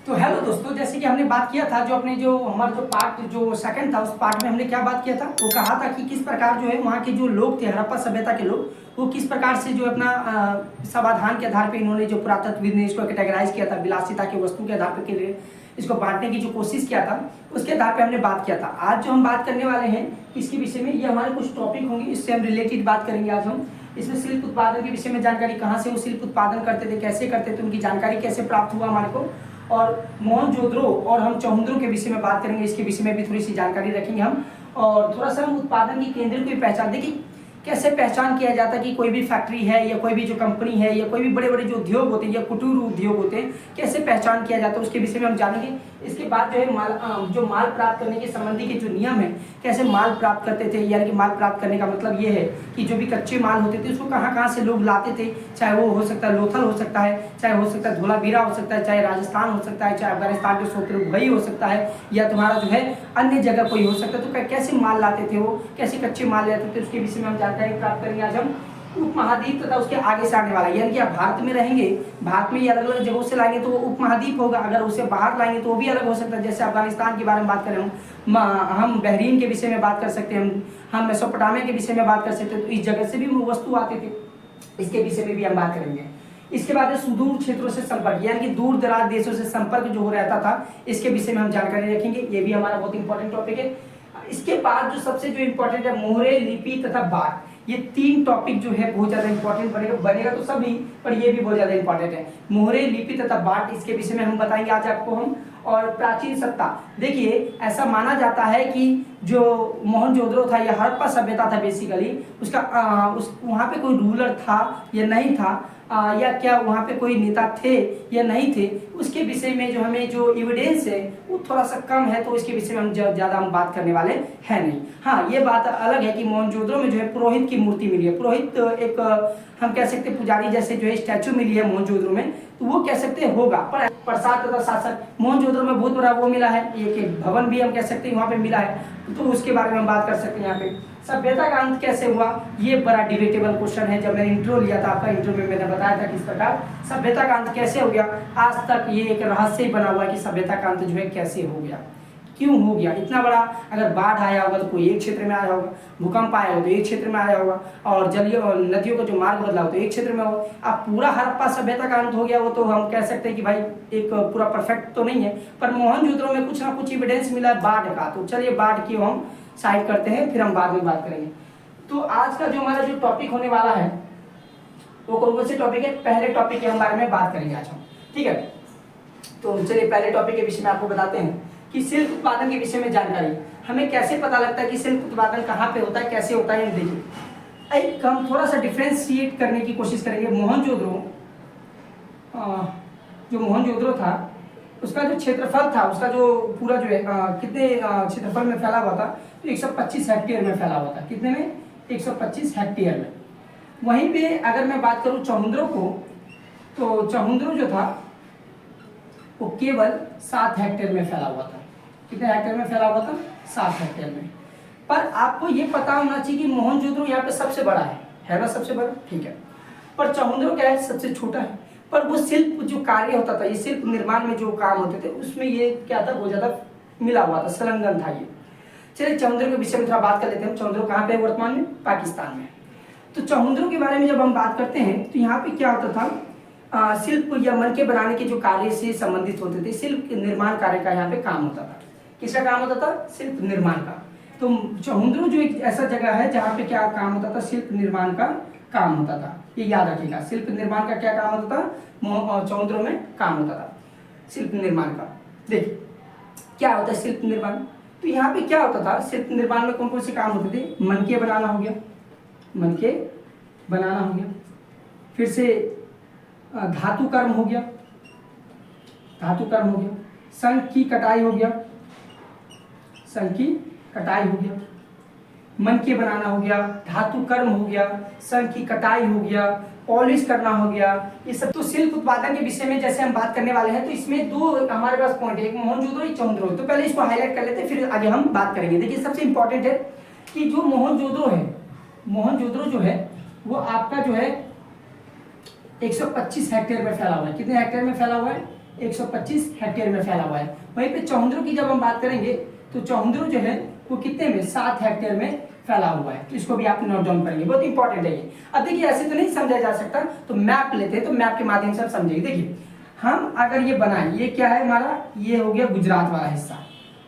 तो हेलो दोस्तों, जैसे कि हमने बात किया था, जो अपने जो हमारा जो पार्ट जो सेकंड था, उस पार्ट में हमने क्या बात किया था, वो कहा था कि किस प्रकार जो है वहाँ के जो लोग थे, हड़प्पा सभ्यता के लोग, वो किस प्रकार से जो अपना समाधान के आधार पे इन्होंने जो पुरातत्वविद ने इसको कैटेगराइज किया था, विलासिता के वस्तु के आधार पे के लिए इसको बांटने की जो कोशिश किया था, उसके आधार पे हमने बात किया था। आज जो हम बात करने वाले हैं इसके विषय में, ये हमारे कुछ टॉपिक होंगे, इससे हम रिलेटेड बात करेंगे। आज हम इसमें शिल्प उत्पादन के विषय में जानकारी, कहाँ से वो शिल्प उत्पादन करते थे, कैसे करते थे, उनकी जानकारी कैसे प्राप्त हुआ हमारे को, और मोहनजोदड़ो और हम चौहंद्रो के विषय में बात करेंगे। इसके विषय में भी थोड़ी सी जानकारी रखेंगे हम, और थोड़ा सा हम उत्पादन की केंद्र को पहचान, देखिए कैसे पहचान किया जाता है कि कोई भी फैक्ट्री है या कोई भी जो कंपनी है या कोई भी बड़े बड़े जो उद्योग होते हैं या कुटीर उद्योग होते हैं, कैसे पहचान किया जाता है, उसके विषय में हम जानेंगे। इसके बाद जो है जो माल प्राप्त करने के संबंधी के जो नियम है, कैसे माल प्राप्त करते थे, यानी कि माल प्राप्त करने का मतलब ये है कि जो भी कच्चे माल होते थे उसको कहाँ कहाँ से लोग लाते थे, चाहे वो हो सकता है लोथल हो सकता है, चाहे हो सकता है धोलावीरा हो सकता है, चाहे राजस्थान हो सकता है, चाहे अफगानिस्तान के सोतरुबई हो सकता है, या तुम्हारा जो है अन्य जगह कोई हो सकता है। तो कैसे माल लाते थे वो, कैसे कच्चे माल लाते थे, उसके विषय में हम जानकारी प्राप्त करेंगे। आज हम उपमहाद्वीप तथा उसके आगे से आने वाला, यानी कि आप भारत में रहेंगे, भारत में ही अलग अलग जगहों से लाएंगे तो वो उपमहाद्वीप होगा, अगर उसे बाहर लाएंगे तो वो भी अलग हो सकता है। जैसे अफगानिस्तान के बारे में बात करें हम बहरीन के विषय में बात कर सकते हैं, हम मेसोपोटामिया के विषय में बात कर सकते हैं, तो इस जगह से भी वो वस्तु आते थे, इसके विषय में भी हम बात करेंगे। इसके बाद सुदूर क्षेत्रों से संपर्क, यानी कि दूर दराज देशों से संपर्क जो हो रहता था, इसके विषय में हम जानकारी रखेंगे। ये भी हमारा बहुत इंपॉर्टेंट टॉपिक है। इसके बाद जो सबसे जो इंपॉर्टेंट है, मोहरे, लिपि तथा बाढ़, ये तीन टॉपिक जो है बहुत ज्यादा इंपॉर्टेंट बनेगा तो सभी, पर ये भी बहुत ज्यादा इंपॉर्टेंट है। मोहरे, लिपि तथा बाढ़, इसके विषय में हम बताएंगे आज आपको हम। और प्राचीन सत्ता, देखिए ऐसा माना जाता है कि जो मोहनजोदड़ो था या हड़प्पा सभ्यता था, बेसिकली उसका वहाँ पे कोई रूलर था या नहीं था, या क्या वहाँ पे कोई नेता थे या नहीं थे, उसके विषय में जो हमें जो एविडेंस है वो थोड़ा सा कम है, तो इसके विषय में हम ज़्यादा हम बात करने वाले हैं नहीं। हाँ, ये बात अलग है कि मोहनजोदड़ो में जो है पुरोहित की मूर्ति मिली है, पुरोहित एक हम कह सकते हैं पुजारी जैसे जो है स्टैचू मिली है मोहनजोदड़ो में, तो वो कह सकते हैं होगा। पर प्रसाद तथा शासक, मोहनजोदड़ो में बहुत बड़ा वो मिला है, एक भवन भी हम कह सकते हैं वहाँ पे मिला है, तो उसके बारे में हम बात कर सकते हैं। यहाँ पे सभ्यता का अंत कैसे हुआ, ये बड़ा डिबेटेबल क्वेश्चन है। जब मैंने इंट्रो लिया था आपका, इंट्रो में मैंने बताया था किस प्रकार सभ्यता का अंत कैसे हो गया, आज तक ये एक रहस्य ही बना हुआ है कि सभ्यता का अंत जो है कैसे हो गया, क्यों हो गया। इतना बड़ा अगर बाढ़ आया होगा तो कोई एक क्षेत्र में आया होगा, भूकंप आया हो तो एक क्षेत्र में आया होगा, और जलीय और नदियों का जो मार्ग बदला हो तो एक क्षेत्र में हो। अब पूरा हड़प्पा सभ्यता का अंत हो गया, वो तो हम कह सकते हैं कि भाई एक पूरा परफेक्ट तो नहीं है, पर मोहनजोदड़ो में कुछ ना कुछ एविडेंस मिला है बाढ़ का। तो चलिए बाढ़ की हम साइड करते हैं, फिर हम बाद में बात करेंगे। तो आज का जो हमारा जो टॉपिक होने वाला है वो कौन कौन से टॉपिक है, पहले टॉपिक के बारे में बात करेंगे आज हम, ठीक है। तो चलिए पहले टॉपिक के विषय में आपको बताते हैं कि शिल्प उत्पादन के विषय में जानकारी, हमें कैसे पता लगता है कि शिल्प उत्पादन कहाँ पे होता है, कैसे होता है। देखिए एक हम थोड़ा सा डिफ्रेंशिएट करने की कोशिश करेंगे। जो मोहनजोदड़ो था, उसका जो क्षेत्रफल था, उसका जो पूरा जो है कितने क्षेत्रफल में फैला हुआ था, तो 125 हेक्टेयर में फैला हुआ था। कितने में, 125 हेक्टेयर में। वहीं पे अगर मैं बात करूं चौहंद्रो को, तो चौहंद्रो जो था वो केवल 7 हेक्टेयर में फैला हुआ था। कितने हेक्टेयर में फैला हुआ था, 7 हेक्टेयर में। पर आपको ये पता होना चाहिए कि मोहनजोदड़ो यहाँ पे सबसे बड़ा है ना, सबसे बड़ा, ठीक है। पर चौहंद्रो क्या है, सबसे छोटा है। पर वो शिल्प जो कार्य होता था, ये शिल्प निर्माण में जो काम होते थे, उसमें ये क्या था, बहुत ज्यादा मिला हुआ था, संलग्न था ये। चलिए चौहंद्रो के विषय में थोड़ा बात कर लेते हैं। चौहंद्रो कहाँ पे वर्तमान में, पाकिस्तान में। तो चौहंद्रो के बारे में जब हम बात करते हैं तो यहाँ पे क्या होता था, शिल्प या मन के बनाने के जो कार्य से संबंधित होते थे, शिल्प निर्माण कार्य का यहाँ पे काम होता था। किसका काम होता था, शिल्प निर्माण का। तो चौहंद्रो जो एक ऐसा जगह है जहाँ पे क्या काम होता था, शिल्प निर्माण का काम होता था। ये याद रखिएगा, शिल्प निर्माण का क्या काम होता था, चौहंद्रो में काम होता था शिल्प निर्माण का। देखिए क्या होता है शिल्प निर्माण, तो यहाँ पे क्या होता था, शिल्प निर्माण में कौन कौन से काम होते थे, मन के बनाना हो गया, मन के बनाना हो गया, फिर से धातु कर्म हो गया, धातु कर्म हो गया, शंख की कटाई हो गया, शंख की कटाई हो गया, मन के बनाना हो गया, धातु कर्म हो गया, शंख की कटाई हो गया, पॉलिश करना हो गया, ये सब। तो शिल्प उत्पादन के विषय में जैसे हम बात करने वाले हैं, तो इसमें दो हमारे पास पॉइंट है, एक मोहनजोदड़ो, एक चौहंद्रो। तो पहले इसको हाईलाइट कर लेते हैं, फिर आगे हम बात करेंगे। देखिए सबसे इंपॉर्टेंट है कि जो मोहनजोदड़ो है, मोहनजोदड़ो जो है वो आपका जो है 125 हेक्टेयर में फैला हुआ है। कितने हेक्टेयर में फैला हुआ है, 125 हेक्टेयर में फैला हुआ है। वहीं पे चौंद्रो की जब हम बात करेंगे तो चौंद्रो जो है वो कितने में, 7 हेक्टेयर में फैला हुआ है। तो इसको भी आप नोट डाउन करेंगे, बहुत इंपॉर्टेंट है ये। अब देखिए ऐसे तो नहीं समझा जा सकता, तो मैप लेते हैं, तो मैप के माध्यम से आप समझेंगे। देखिए हम अगर ये बनाए, ये क्या है हमारा, ये हो गया गुजरात वाला हिस्सा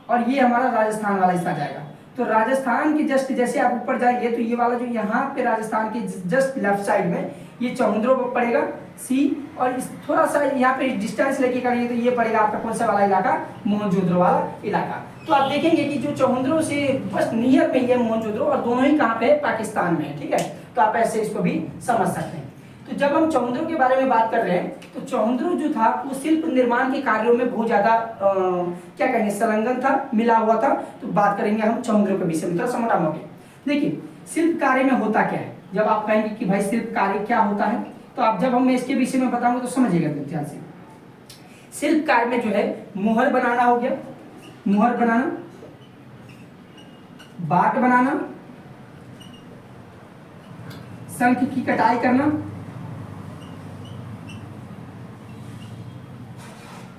और ये हमारा राजस्थान वाला हिस्सा जाएगा। तो राजस्थान के जस्ट जैसे आप ऊपर जाएंगे तो ये वाला जो यहाँ पे राजस्थान के जस्ट लेफ्ट साइड में ये चौंद्रो पड़ेगा सी, और इस थोड़ा सा यहाँ पे डिस्टेंस लेके करेंगे तो ये पड़ेगा आपका कौन सा वाला इलाका, मोहनजोदड़ो वाला इलाका। तो आप देखेंगे कि जो चौंद्रो से बस नियर में ये मोहनजोदड़ो, और दोनों ही कहाँ पे है, पाकिस्तान में है। ठीक है, तो आप ऐसे इसको भी समझ सकते हैं। तो जब हम चौंद्रो के बारे में बात कर रहे हैं तो चौंद्रो जो था वो शिल्प निर्माण के कार्यों में बहुत ज्यादा क्या कहेंगे, संलग्न था, मिला हुआ था। तो बात करेंगे हम चौंद्रो के विषय में, थोड़ा मोटा मोटे। देखिए शिल्प कार्य में होता क्या है, जब आप कहेंगे कि भाई शिल्प कार्य क्या होता है, तो आप जब हम इसके विषय में बताऊंगा तो समझिएगा ध्यान से। शिल्प कार्य में जो है मुहर बनाना हो गया, मुहर बनाना, बाट बनाना, शंख की कटाई करना,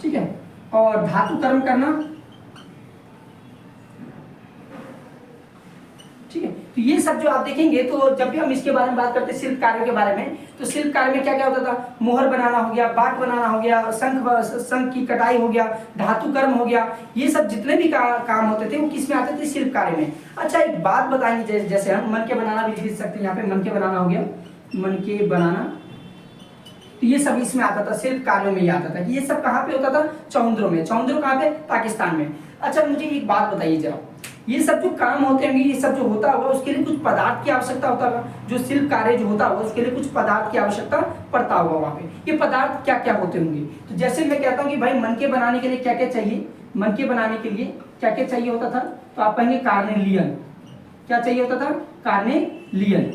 ठीक है, और धातु कर्म करना। ठीक है, तो ये सब जो आप देखेंगे, तो जब भी हम इसके बारे में बात करते हैं शिल्प कार्य के बारे में, तो शिल्प कार्य में क्या क्या होता था, मोहर बनाना हो गया, बाट बनाना हो गया, शंख की कटाई हो गया, धातु कर्म हो गया, ये सब जितने भी काम होते थे वो किस में आते थे, शिल्प कार्य में। अच्छा एक बात बताएंगे, जैसे हम मन के बनाना भी लिख सकते हैं, यहाँ पे मन के बनाना हो गया, मन के बनाना, तो ये सब इसमें आता था, शिल्प कार्यों में ही आता था। ये सब कहाँ पे होता था, चौंद्रो में। चौंद्रो कहाँ पे, पाकिस्तान में। अच्छा मुझे एक बात बताइए जरा, ये सब जो काम होते होंगे, ये सब जो होता होगा उसके लिए कुछ पदार्थ की आवश्यकता होता होगा, जो शिल्प कार्य जो होता होगा उसके लिए कुछ पदार्थ की आवश्यकता पड़ता होगा वहाँ पे। ये पदार्थ क्या क्या होते होंगे, तो जैसे मैं कहता हूँ कि भाई मन के बनाने के लिए क्या क्या चाहिए, मन के बनाने के लिए क्या क्या चाहिए होता था, तो आप कहेंगे कार्नेलियन। क्या चाहिए होता था, कार्नेलियन।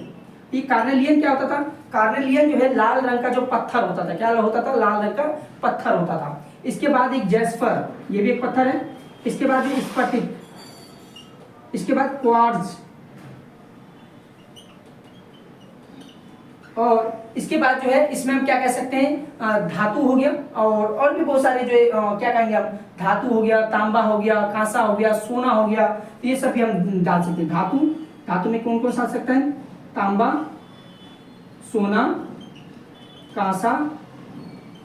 ये कार्नेलियन क्या होता था, कार्नेलियन जो है लाल रंग का जो पत्थर होता था, क्या होता था, लाल रंग का पत्थर होता था। इसके बाद एक जैस्पर, ये भी एक पत्थर है। इसके बाद स्फटिक, इसके बाद क्वार्ट्ज, और इसके बाद जो है इसमें हम क्या कह सकते हैं, धातु हो गया, और भी बहुत सारे जो है क्या कहेंगे हम, धातु हो गया, तांबा हो गया, कांसा हो गया, सोना हो गया, तो ये सब भी हम डाल सकते हैं। धातु, धातु में कौन कौन सा आ सकता है, तांबा, सोना, कांसा,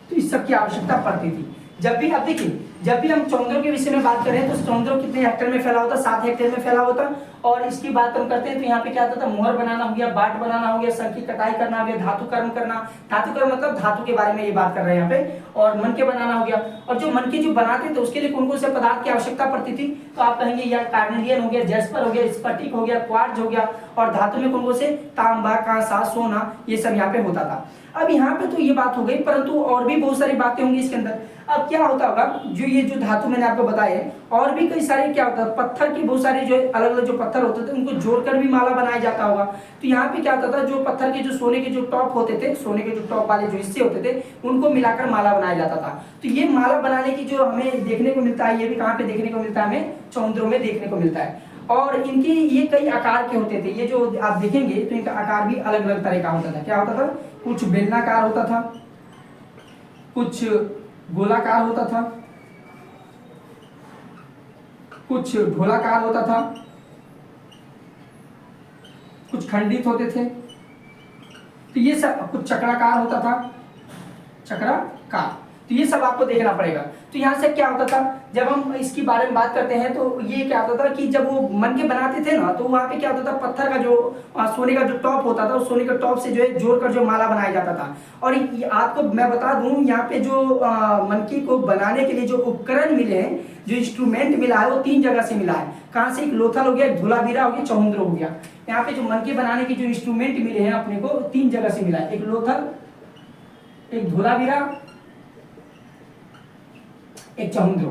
तो इस सब की आवश्यकता पड़ती थी। जब भी आप देखिए, जब भी हम चौंद्रो के विषय में बात करें तो चौंद्रो कितने हेक्टेयर में फैला होता, 7 हेक्टेयर में फैला होता। और इसकी बात हम करते हैं तो यहाँ पे क्या होता था, मुहर बनाना हो गया, बाट बनाना हो गया, शंख की कटाई करना हो गया, धातु कर्म करना। धातु कर्म मतलब धातु के बारे में ये बात कर रहे हैं यहाँ पे, और मन के बनाना हो गया। और जो मन के जो बनाते थे उसके लिए कौन कौन से पदार्थ की आवश्यकता पड़ती थी, तो आप कहेंगे यार कार्नेलियन हो गया, जैस्पर हो गया, स्फटिक हो गया, क्वार्ट्ज हो गया, और धातु में कौन कौन से, तांबा, कांसा, सोना, ये सब यहाँ पे होता था। अब यहाँ पे तो ये बात हो गई, परंतु और भी बहुत सारी बातें होंगी इसके अंदर। अब क्या होता होगा, जो ये जो धातु मैंने आपको बताया, और भी कई सारे क्या होता है, पत्थर की बहुत सारी जो अलग अलग जो पत्थर होते थे उनको जोड़कर भी माला बनाया जाता होगा। तो यहाँ पे क्या होता था, जो पत्थर के जो सोने के जो टॉप होते थे, सोने के जो टॉप वाले जो हिस्से होते थे उनको मिलाकर माला बनाया जाता था। तो ये माला बनाने की जो हमें देखने को मिलता है, ये भी कहाँ पे देखने को मिलता है, हमें चौंद्रो में देखने को मिलता है। और इनकी ये कई आकार के होते थे, ये जो आप देखेंगे तो इनका आकार भी अलग अलग तरह का होता था। क्या होता था, कुछ बेलनाकार होता था, कुछ गोलाकार होता था, कुछ ढोलाकार होता था, कुछ खंडित होते थे। तो ये सब, कुछ चक्राकार होता था, चक्राकार। तो ये सब आपको देखना पड़ेगा। तो यहाँ से क्या होता था, जब हम इसके बारे में बात करते हैं तो ये क्या होता था कि जब वो मन के बनाते थे ना, तो वहाँ पे क्या होता था, पत्थर का जो सोने का जो टॉप होता था, उस सोने के टॉप से जो है जोड़कर जो माला बनाया जाता था। और आपको मैं बता दूं, यहाँ पे जो मनकी को बनाने के लिए जो उपकरण मिले हैं, जो इंस्ट्रूमेंट मिला है, वो 3 जगह से मिला है। कहाँ से, एक लोथल हो गया, एक धोलावीरा हो गया, चौंद्रो हो गया। यहाँ पे जो मनकी बनाने के जो इंस्ट्रूमेंट मिले हैं अपने को 3 जगह से मिला है, एक लोथल, एक धोलावीरा, एक चौंद्रो।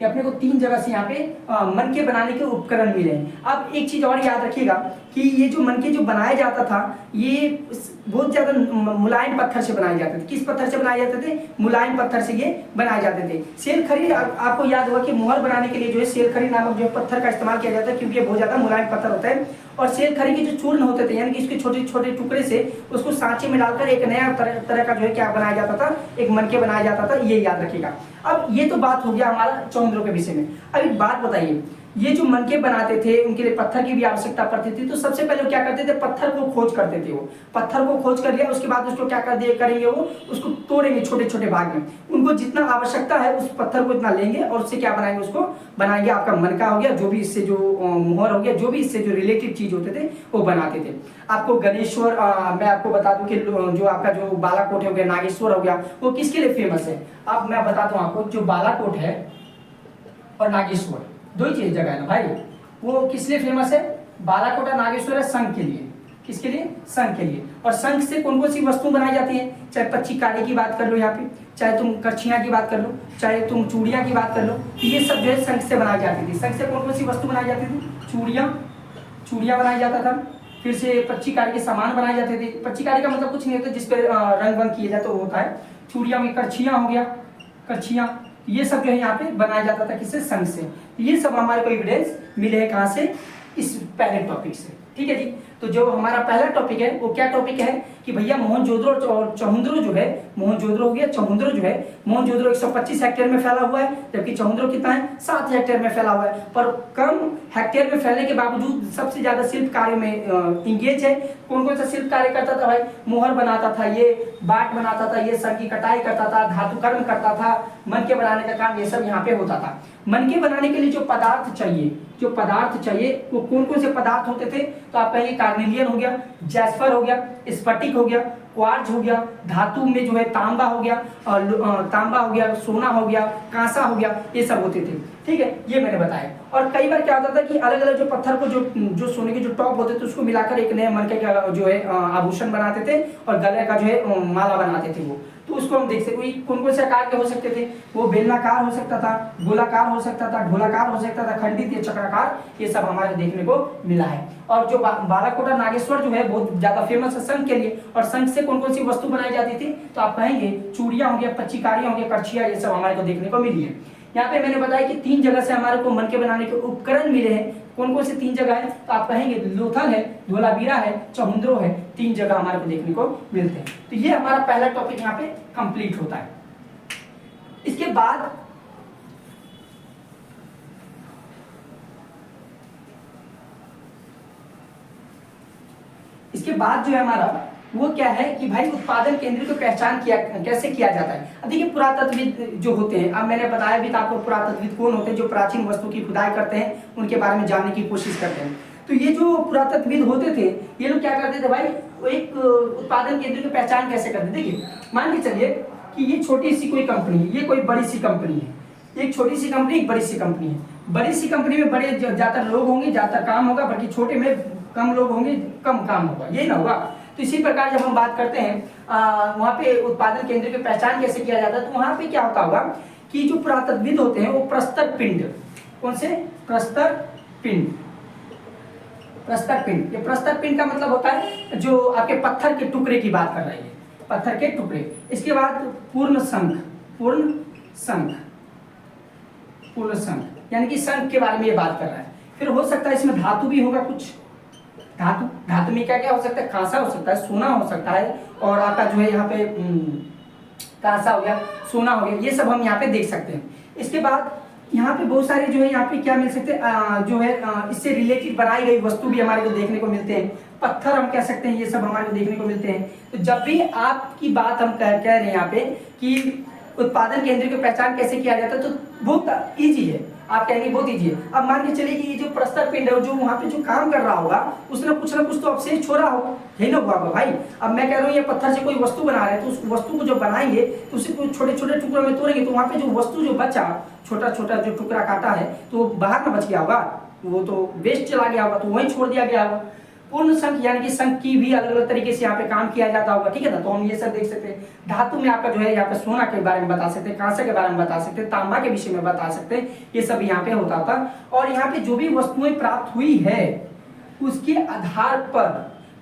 ये अपने को 3 जगह से यहाँ पे मन के बनाने के उपकरण मिले हैं। अब एक चीज और याद रखिएगा कि ये जो मन के जो बनाया जाता था, ये बहुत ज्यादा मुलायम पत्थर से बनाए जाते थे। किस पत्थर से बनाए जाते थे, मुलायम पत्थर से ये बनाए जाते थे। सेलखरी, आपको याद होगा कि मुहर बनाने के लिए जो है सेलखरी नामक जो पत्थर का इस्तेमाल किया जाता है, क्योंकि ये बहुत ज्यादा मुलायम पत्थर होता है। और शेरखरी के जो चूर्ण होते थे, यानी कि इसके छोटे छोटे टुकड़े से उसको सांचे में डालकर एक नया तरह का जो है क्या बनाया जाता था, एक मनके बनाया जाता था, ये याद रखिएगा। अब ये तो बात हो गया हमारा चौंद्रों के विषय में। अब एक बात बताइए, ये जो मनके बनाते थे उनके लिए पत्थर की भी आवश्यकता पड़ती थी, तो सबसे पहले क्या करते थे, पत्थर को खोज करते थे। वो पत्थर को खोज कर लिया, उसके बाद उसको क्या करेंगे, वो उसको तोड़ेंगे छोटे छोटे भाग में। उनको जितना आवश्यकता है उस पत्थर को इतना लेंगे और उससे क्या बनाएंगे, उसको बनाएंगे आपका मनका हो गया, जो भी इससे जो मोहर हो गया, जो भी इससे जो रिलेटिव चीज होते थे वो बनाते थे। आपको गणेश्वर, मैं आपको बता दूं कि जो आपका जो बालाकोट हो गया, नागेश्वर हो गया, वो किसके लिए फेमस है। अब मैं बता दूं आपको, जो बालाकोट है और नागेश्वर, दो ही चीज जगह है ना भाई, वो किस लिए फेमस है, बालाकोट और नागेश्वर है शंख के लिए। किसके लिए, शंख के लिए। और शंख से कौन कौन सी वस्तु बनाई जाती है, चाहे पच्ची काड़ी की बात कर लो यहाँ पे, चाहे तुम करछियां की बात कर लो, चाहे तुम चूड़ियां की बात कर लो, ये सब जो है शंख से बनाई जाती थी। शंख से कौन कौन सी वस्तु बनाई जाती थी, चूड़ियां बनाई जाता था, फिर से पच्ची काड़ी के सामान बनाए जाते थे। पच्ची काड़ी का मतलब कुछ नहीं होता जिसपे रंग वंग किए जाते, वो होता है चूड़ियां में। करछियां हो गया, करछियां, ये सब जो है यहाँ पे बनाया जाता था, किससे, शंख से। ये सब हमारे को एविडेंस मिले हैं कहाँ से, इस पहले टॉपिक से। ठीक है जी। तो जो हमारा पहला टॉपिक है वो क्या टॉपिक है कि भैया मोहनजोदड़ो और चहुंद्रो जो है, मोहनजोदड़ो हो गया, चहुंद्रो जो है, मोहनजोदड़ो 125 हेक्टेयर में फैला हुआ है, जबकि चहुंद्रो कितना है, 7 हेक्टेयर में फैला हुआ है। पर कम हेक्टेयर में फैलने के बावजूद सबसे ज्यादा शिल्प कार्य में इंगेज है। कौन कौन सा शिल्प कार्य करता था भाई, मोहर बनाता था, ये बाट बनाता था, ये सर की कटाई करता था, धातु कर्म करता था, मनके बनाने का काम ये सब यहाँ पे होता था। मनके बनाने के लिए जो पदार्थ चाहिए, वो कौन कौन से पदार्थ होते थे, तो आप कहेंगे कार्नेलियन हो गया, जैस्पर हो गया, स्फटिक हो गया, क्वार्ट्ज हो गया, धातु में जो है तांबा हो गया, तांबा हो गया, सोना हो गया, कांसा हो गया, ये सब होते थे। ठीक है, ये मैंने बताया। और कई बार क्या होता था कि अलग अलग जो पत्थर को जो सोने के जो टॉप होते थे उसको मिलाकर एक नए मनके का जो है आभूषण बनाते थे और गले का जो है माला बनाते थे वो। तो उसको हम देख सकते, कौन कौन से आकार के हो सकते थे, वो बेलनाकार हो सकता था, गोलाकार हो सकता था, ढोलाकार हो सकता था, खंडित या चक्राकार, ये सब हमारे देखने को मिला है। और जो बालाकोट और नागेश्वर जो है बहुत ज्यादा फेमस है शंख के लिए। और शंख से कौन कौन सी वस्तु बनाई जाती थी, तो आप कहेंगे चूड़ियां होंगी, पच्चीकारियां होंगी, करछियां, ये सब हमारे को देखने को मिली है। यहाँ पे मैंने बताया कि 3 जगह से हमारे को मनके बनाने के उपकरण मिले हैं। कौन कौन से 3 जगह है, तो आप कहेंगे लोथल है, धोलावीरा है, चहुंद्रो है, 3 जगह हमारे को देखने को मिलते हैं। तो ये हमारा पहला टॉपिक यहाँ पे कंप्लीट होता है। इसके बाद जो है हमारा वो क्या है कि भाई उत्पादन केंद्र की पहचान कैसे किया जाता है। अब देखिए पुरातत्वविद जो होते हैं, अब मैंने बताया भी था आपको पुरातत्वविद कौन होते हैं, जो प्राचीन वस्तु की खुदाई करते हैं, उनके बारे में जानने की कोशिश करते हैं। तो ये जो पुरातत्वविद होते थे, ये लोग क्या करते थे भाई, वो एक उत्पादन केंद्र की पहचान कैसे करते। देखिए मान के चलिए कि ये छोटी सी कोई कंपनी है, ये कोई बड़ी सी कंपनी है, एक छोटी सी कंपनी, एक बड़ी सी कंपनी है। बड़ी सी कंपनी में बड़े ज्यादा लोग होंगे, ज्यादा काम होगा, बल्कि छोटे में कम लोग होंगे, कम काम होगा, यही ना होगा। तो इसी प्रकार जब हम बात करते हैं वहाँ पे उत्पादन केंद्र की पहचान कैसे किया जाता है, तो वहाँ पे क्या होता होगा कि जो पुरातत्वविद होते हैं वो प्रस्तर पिंड, कौन से, प्रस्तर पिंड, ये प्रस्तर पिंड का मतलब होता है जो आपके पत्थर के टुकड़े की बात कर रही है, पत्थर के टुकड़े। इसके बाद पूर्ण शंख यानी कि शंख के बारे में ये बात कर रहा है। फिर हो सकता है इसमें धातु भी होगा, कुछ धातु में क्या क्या हो सकता है, कांसा हो सकता है, सोना हो सकता है, और आपका जो है यहाँ पे कांसा हो गया, सोना हो गया, ये सब हम यहाँ पे देख सकते हैं। इसके बाद यहाँ पे बहुत सारे जो है यहाँ पे क्या मिल सकते हैं, जो है इससे रिलेटेड बनाई गई वस्तु भी हमारे को देखने को मिलते हैं, पत्थर हम कह सकते हैं, ये सब हमारे को देखने को मिलते हैं। तो जब भी आपकी बात हम कह रहे हैं यहाँ पे कि उत्पादन केंद्र की पहचान कैसे किया जाता है, तो बहुत ईजी है, आप कहेंगे बहुत ईजी है। अब मान के चलिए कि ये जो प्रस्तर पिंड है, जो वहाँ पे जो काम कर रहा होगा उसने कुछ ना कुछ तो अवशेष छोड़ा होगा, यही ना हुआ भाई। अब मैं कह रहा हूँ ये पत्थर से कोई वस्तु बना रहे हैं, तो उस वस्तु को जो बनाएंगे तो उसे छोटे छोटे टुकड़ों में तोड़ेंगे, तो वहाँ पे जो वस्तु जो बचा, छोटा छोटा जो टुकड़ा काटा है, तो बाहर ना बच गया होगा, वो तो वेस्ट चला गया होगा, तो वहीं छोड़ दिया गया होगा। पूर्ण शंख यानी कि शंख की भी अलग अलग तरीके से यहाँ पे काम किया जाता होगा, ठीक है ना। तो हम ये सब देख सकते हैं। धातु में आपका जो है यहाँ पे सोना के बारे में बता सकते हैं, कांसे के बारे में बता सकते हैं, तांबा के विषय में बता सकते हैं, ये सब यहाँ पे होता था। और यहाँ पे जो भी वस्तुएं प्राप्त हुई है उसके आधार पर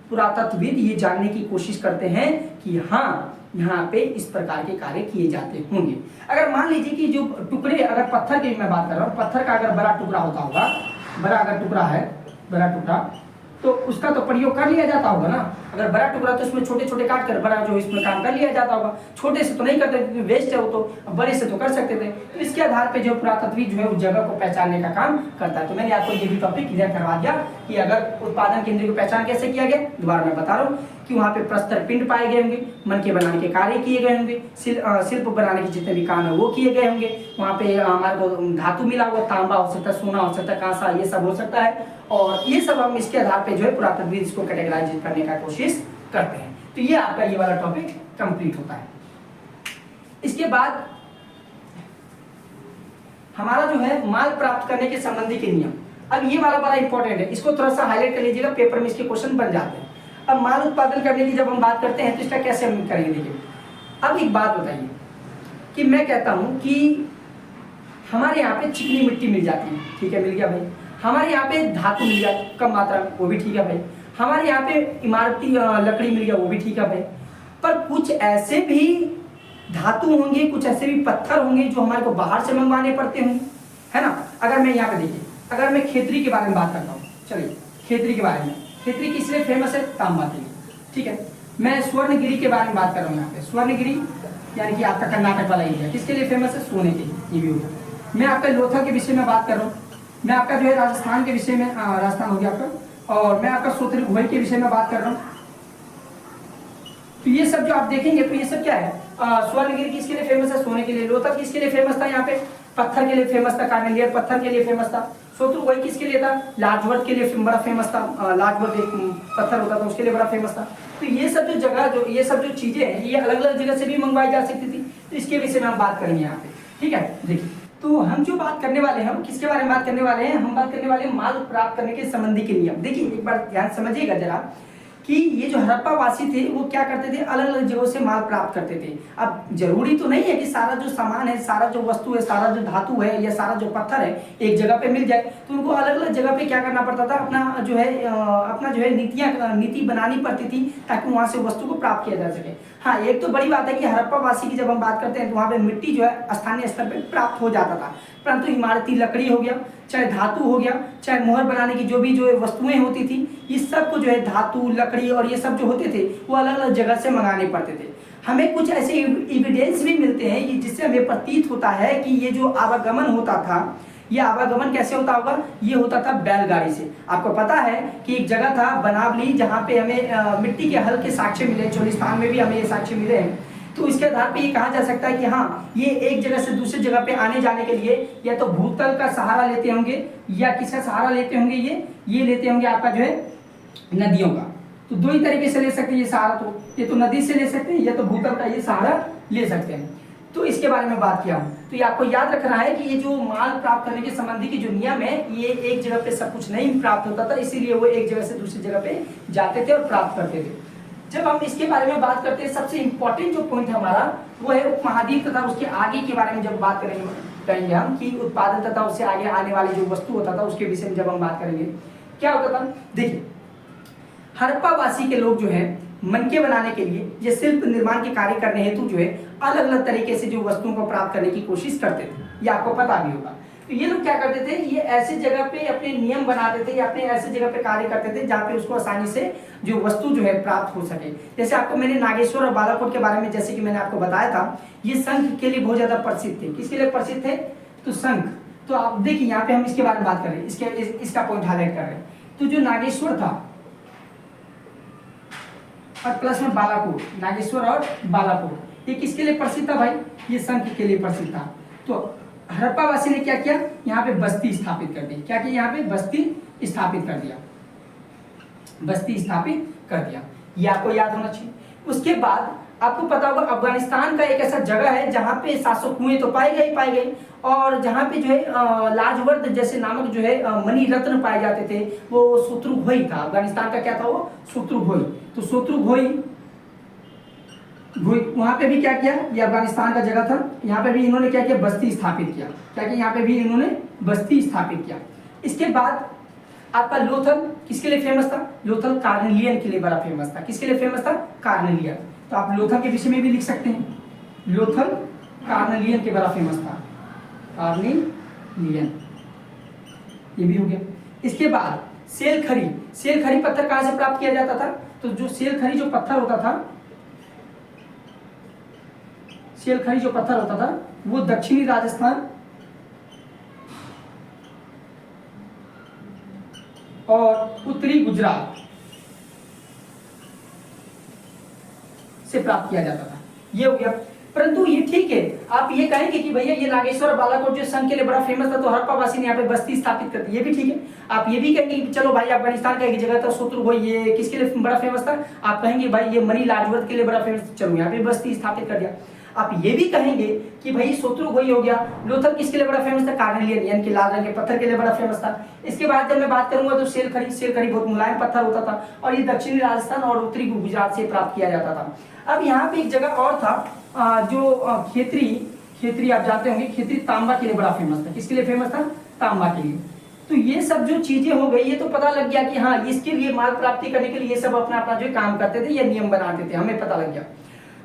पुरातत्वविद ये जानने की कोशिश करते हैं कि हाँ यहाँ पे इस प्रकार के कार्य किए जाते होंगे। अगर मान लीजिए कि जो टुकड़े, अगर पत्थर की मैं बात कर रहा हूँ, पत्थर का अगर बड़ा टुकड़ा होता होगा, बड़ा अगर टुकड़ा है, बड़ा टुकड़ा, तो उसका तो प्रयोग कर लिया जाता होगा ना। अगर बड़ा टुकड़ा तो उसमें छोटे छोटे काट कर बड़ा जो इसमें काम कर लिया जाता होगा, छोटे से तो नहीं करते क्योंकि वेस्ट है वो, तो बड़े से तो कर सकते थे। तो इसके आधार पे जो पुरातत्वविद जो है उस जगह को पहचानने का काम करता है। तो मैंने आपको ये भी टॉपिक क्लियर करवा दिया कि अगर उत्पादन केंद्र की पहचान कैसे किया गया, दोबारा मैं बता रहा हूँ कि वहाँ पे प्रस्तर पिंड पाए गए होंगे, मन के बनाने के कार्य किए गए होंगे, शिल्प बनाने के जितने भी काम है वो किए गए होंगे। वहाँ पे हमारे को धातु मिला हुआ, तांबा हो सकता है, सोना हो सकता है, कांसा, ये सब हो सकता है। और ये सब हम इसके आधार पे जो है पुरातत्वविद इसको कैटेगराइज करने का कोशिश करते हैं। तो ये आपका ये वाला टॉपिक कंप्लीट होता है। इसके बाद हमारा जो है माल प्राप्त करने के संबंधी के नियम, अब ये वाला बड़ा इंपॉर्टेंट है, इसको थोड़ा सा हाईलाइट कर लीजिएगा, पेपर में इसके क्वेश्चन बन जाते हैं। अब माल उत्पादन करने की जब हम बात करते हैं तो इसका कैसे हम करेंगे, देखिए। अब एक बात बताइए कि मैं कहता हूं कि हमारे यहाँ पे चिकनी मिट्टी मिल जाती है, ठीक है, मिल गया भाई। हमारे यहाँ पे धातु मिल गया कम मात्रा में, वो भी ठीक है भाई। हमारे यहाँ पे इमारती लकड़ी मिल गया, वो भी ठीक है भाई। पर कुछ ऐसे भी धातु होंगे, कुछ ऐसे भी पत्थर होंगे जो हमारे को बाहर से मंगवाने पड़ते होंगे, है ना। अगर मैं यहाँ पे देखिए, अगर मैं खेतरी के बारे में बात करता हूँ, चलिए खेतरी के बारे में, खेतरी किस लिए फेमस है, तांबा के लिए, ठीक है। मैं स्वर्णगिरी के बारे में बात कर रहा हूँ, यहाँ पे स्वर्णगिरी यानी कि आपका कर्नाटक वाला एरिया किसके लिए फेमस है, सोने के लिए, ये भी होगा। मैं आपका लोथल के विषय में बात कर रहा हूँ, मैं आपका जो है राजस्थान के विषय में, राजस्थान हो गया आपका, और मैं आपका सोतरी घोई के विषय में बात कर रहा हूँ। तो ये सब जो आप देखेंगे तो ये सब क्या है, स्वर्णगिरी किसके लिए फेमस है, सोने के लिए। लोथल किसके लिए फेमस था, यहाँ पे पत्थर के लिए फेमस था, कार्नेलियर पत्थर के लिए फेमस था। शोत्रुवई किसके लिए था, लाजवर्त के लिए बड़ा फेमस था, लाजवर्त एक पत्थर होता था उसके लिए बड़ा फेमस था। तो ये सब जो जगह जो ये सब जो चीजें हैं ये अलग अलग जगह से भी मंगवाई जा सकती थी। तो इसके विषय में हम बात करेंगे यहाँ पे, ठीक है। देखिए, तो हम जो बात करने वाले हैं, हम किसके बारे में बात करने वाले हैं, हम बात करने वाले हैं माल प्राप्त करने के संबंधी के नियम। देखिए एक बार ध्यान समझिएगा जरा कि ये जो हड़प्पा वासी थे वो क्या करते थे, अलग अलग जगहों से माल प्राप्त करते थे। अब जरूरी तो नहीं है कि सारा जो सामान है, सारा जो वस्तु है, सारा जो धातु है या सारा जो पत्थर है एक जगह पे मिल जाए, तो उनको अलग अलग जगह पे क्या करना पड़ता था, अपना जो है नीति बनानी पड़ती थी ताकि वहां से वस्तु को प्राप्त किया जा सके। हाँ, एक तो बड़ी बात है कि हड़प्पा वासी की जब हम बात करते हैं तो वहाँ पे मिट्टी जो है स्थानीय स्तर पर प्राप्त हो जाता था, परंतु इमारती लकड़ी हो गया, चाहे धातु हो गया, चाहे मोहर बनाने की जो भी जो वस्तुएं होती थी, इस सब को जो है धातु, लकड़ी और ये सब जो होते थे वो अलग अलग जगह से मंगाने पड़ते थे। हमें कुछ ऐसे एविडेंस भी मिलते हैं जिससे हमें प्रतीत होता है कि ये जो आवागमन होता था, ये आवागमन कैसे होता होगा, ये होता था बैलगाड़ी से। आपको पता है कि एक जगह था बनावली जहाँ पे हमें मिट्टी के हल के साक्ष्य मिले, चोलिस्तान में भी हमें ये साक्ष्य मिले हैं। तो इसके आधार पे ये कहा जा सकता है कि हाँ, ये एक जगह से दूसरी जगह पे आने जाने के लिए या तो भूतल का सहारा लेते होंगे या किसका सहारा लेते होंगे, ये लेते होंगे आपका जो है नदियों का। तो दो ही तरीके से ले सकते हैं ये सहारा, तो ये तो नदी से ले सकते हैं या तो भूतल का ये सहारा ले सकते हैं। तो इसके बारे में बात किया हूँ। तो ये आपको याद रखना है कि ये जो माल प्राप्त करने के संबंधी की जो नियम है, ये एक जगह पे सब कुछ नहीं प्राप्त होता था, इसीलिए वो एक जगह से दूसरी जगह पे जाते थे और प्राप्त करते थे। जब हम इसके बारे में बात करते हैं, सबसे इंपॉर्टेंट जो पॉइंट हमारा वो है उपमहाद्वीप तथा उसके आगे के बारे में जब बात करेंगे हम कि उत्पादन तथा उससे आगे आने वाली जो वस्तु होता था उसके विषय में जब हम बात करेंगे, क्या होता था। देखिए, हड़प्पा वासी के लोग जो है मनके बनाने के लिए या शिल्प निर्माण के कार्य करने हेतु जो है अलग अलग तरीके से जो वस्तुओं को प्राप्त करने की कोशिश करते थे, ये आपको पता भी होगा। तो ये लोग क्या करते थे, ये ऐसी जगह पे अपने नियम बनाते थे या अपने ऐसी जगह पे कार्य करते थे जहाँ पे उसको आसानी से जो वस्तु जो है प्राप्त हो सके। जैसे आपको मैंने नागेश्वर और बालाकोट के बारे में जैसे कि मैंने आपको बताया था, ये शंख के लिए बहुत ज्यादा प्रसिद्ध थे। किसके लिए प्रसिद्ध थे, तो शंख। तो आप देखिए यहाँ पे हम इसके बारे में बात कर रहे हैं, इसका पॉइंट हाईलाइट कर रहे हैं। तो जो नागेश्वर था और प्लस में बालाकोट, नागेश्वर और बालाकोट, ये किसके लिए प्रसिद्ध था भाई, ये शंख के लिए प्रसिद्ध था। तो हड़प्पा वासी ने क्या किया, यहाँ पे बस्ती स्थापित कर दी। क्या किया, यहाँ पे बस्ती स्थापित कर दिया, बस्ती स्थापित कर दिया, ये आपको याद होना चाहिए। उसके बाद आपको पता होगा अफगानिस्तान का एक ऐसा जगह है जहाँ पे 700 कुएं तो पाए गए और जहाँ पे जो है लाजवर्द जैसे नामक जो है मणि रत्न पाए जाते थे, वो शोत्रुघोई था। अफगानिस्तान का क्या था, वो शोत्रुघोई। तो शोत्रुघोई वहां पे भी क्या किया, ये अफगानिस्तान का जगह था, यहाँ पे भी इन्होंने क्या किया, बस्ती स्थापित किया। क्या किया, यहाँ पे भी इन्होंने बस्ती स्थापित किया। इसके बाद आपका लोथल किसके लिए फेमस था, लोथल कार्नेलियन के लिए बड़ा फेमस था। किसके लिए फेमस था, कार्नेलियन। तो आप लोथल के विषय में भी लिख सकते हैं, लोथल कार्नेलियन के बड़ा फेमस था, कार्नेलियन, ये भी हो गया। इसके बाद सेलखरी, सेलखरी पत्थर कहाँ से प्राप्त किया जाता था? तो जो सेलखरी जो पत्थर होता था, सेलखरी जो पत्थर होता था वो दक्षिणी राजस्थान और उत्तरी गुजरात से प्राप्त किया जाता था। ये हो गया। परंतु ये ठीक है, आप ये कहेंगे कि भैया ये नागेश्वर और बालाकोट जो संघ के लिए बड़ा फेमस था, तो हड़प्पा वासी ने यहाँ पे बस्ती स्थापित कर दी, ये भी ठीक है। आप ये भी कहेंगे कि चलो भाई अफगानिस्तान का एक जगह था शत्रुघ्न, ये किसके लिए बड़ा फेमस था? आप कहेंगे भाई ये मणि लाजवत के लिए बड़ा फेमस, चलो यहाँ पे बस्ती स्थापित कर दिया। आप ये भी कहेंगे कि भाई शत्रुघ्न हो गया, लोथल किसके लिए बड़ा फेमस था? कार्नेलियन यानी कि लाल रंग के पत्थर के लिए बड़ा फेमस था। इसके बाद जब मैं बात करूंगा तो सेलखरी, सेलखरी बहुत मुलायम पत्थर होता था और ये दक्षिणी राजस्थान और उत्तरी गुजरात से प्राप्त किया जाता था। अब यहाँ पे एक जगह और था जो खेतरी, खेतरी आप जानते होंगे, खेतरी तांबा के लिए बड़ा फेमस था। किसके लिए फेमस था? तांबा के लिए। तो ये सब जो चीजें हो गई, ये तो पता लग गया कि हाँ इसके लिए माल प्राप्ति करने के लिए ये सब अपना अपना जो काम करते थे, ये नियम बनाते थे, हमें पता लग गया।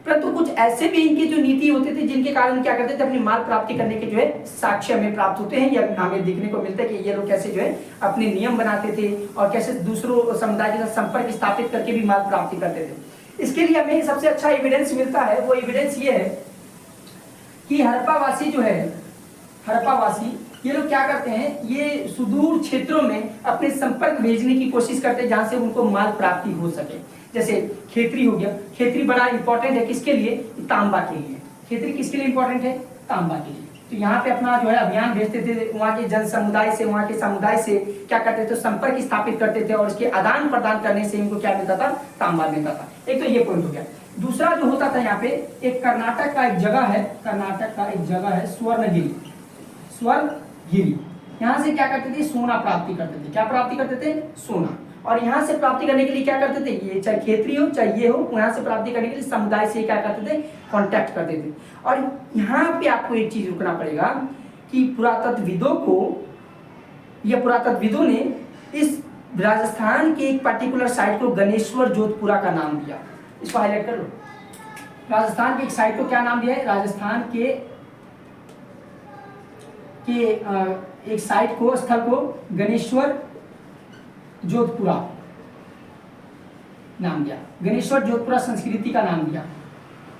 परंतु कुछ ऐसे भी इनके जो नीति होते थे जिनके कारण क्या करते थे, अपनी माल प्राप्ति करने के जो है साक्ष्य हमें प्राप्त होते हैं, या हमें देखने को मिलता है कि ये लोग कैसे जो है अपने नियम बनाते थे और कैसे दूसरों समुदाय के साथ संपर्क स्थापित करके भी माल प्राप्ति करते थे। इसके लिए हमें सबसे अच्छा एविडेंस मिलता है, वो एविडेंस ये है कि हड़प्पावासी जो है, हड़प्पावासी ये लोग क्या करते हैं, ये सुदूर क्षेत्रों में अपने संपर्क भेजने की कोशिश करते हैं जहां से उनको माल प्राप्ति हो सके। जैसे खेतरी हो गया, खेतरी बड़ा इंपॉर्टेंट है किसके लिए? तांबा के लिए। खेतरी किसके लिए इंपॉर्टेंट है? तांबा के लिए। तो यहाँ पे अपना जो है अभियान भेजते थे, वहाँ के जन समुदाय से, वहाँ के समुदाय से क्या करते थे, संपर्क स्थापित करते थे और उसके आदान प्रदान करने से इनको क्या मिलता था? तांबा मिलता था। एक तो ये पॉइंट हो गया। दूसरा जो होता था यहाँ पे, एक कर्नाटक का एक जगह है, कर्नाटक का एक जगह है स्वर्णगिरी, स्वर्णगिरी। यहाँ से क्या करते थे? सोना प्राप्ति करते थे। क्या प्राप्ति करते थे? सोना। और यहाँ से प्राप्ति करने के लिए क्या करते थे? ये चाहे खेतरी हो चाहे ये हो, यहाँ से प्राप्ति करने के लिए समुदाय से क्या करते थे? कांटेक्ट करते थे। और यहाँ पे आपको एक चीज रुकना पड़ेगा कि पुरातत्वविदों को, या पुरातत्वविदों ने इस राजस्थान के एक पर्टिकुलर साइट को गणेश्वर जोधपुरा का नाम दिया। इसको हाईलाइट कर लो। राजस्थान के एक साइट को क्या नाम दिया है? राजस्थान के एक साइट को, स्थल को गणेश्वर जोधपुरा नाम दिया, गणेश्वर जोधपुरा संस्कृति का नाम दिया।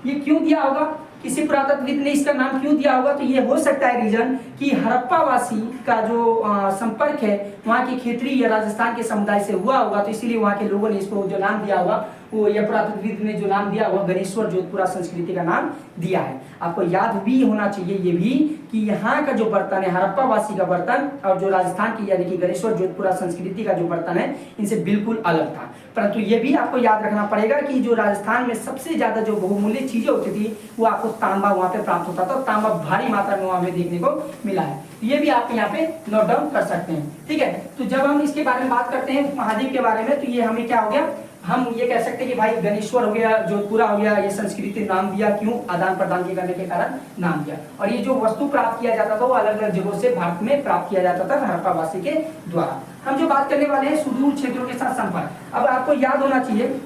ये क्यों दिया होगा? किसी पुरातत्वविद ने इसका नाम क्यों दिया होगा? तो ये हो सकता है रीजन कि हड़प्पावासी का जो संपर्क है वहाँ की खेतरी या राजस्थान के समुदाय से हुआ होगा, तो इसीलिए वहाँ के लोगों ने इसको जो नाम दिया होगा, वो या पुरातत्वविद ने जो नाम दिया होगा गणेश्वर जोधपुरा संस्कृति का नाम दिया है। आपको याद भी होना चाहिए ये भी कि यहाँ का जो बर्तन है, हड़प्पावासी का बर्तन और जो राजस्थान की यानी कि गणेश्वर जोधपुरा संस्कृति का जो बर्तन है, इनसे बिल्कुल अलग था। परंतु ये भी आपको याद रखना पड़ेगा कि जो राजस्थान में सबसे ज्यादा जो बहुमूल्य चीजें होती थी वो आपको तांबा वहां पे प्राप्त होता था। तांबा भारी मात्रा में वहां पे देखने को मिला है। ये भी आप यहाँ पे नोट डाउन कर सकते हैं। ठीक है, तो जब हम इसके बारे में बात करते हैं महाद्वीप के बारे में, तो ये हमें क्या हो गया, हम ये कह सकते हैं कि भाई गणेश्वर हो गया, जोधपुरा हो गया, ये संस्कृति नाम दिया क्यों? आदान प्रदान के करने के कारण नाम दिया। और ये जो वस्तु प्राप्त किया जाता था वो अलग अलग जगहों से भारत में प्राप्त किया जाता था हड़प्पावासी के द्वारा। हम जो बात करने वाले हैं सुदूर क्षेत्रों के साथ संपर्क। अब आपको याद होना चाहिए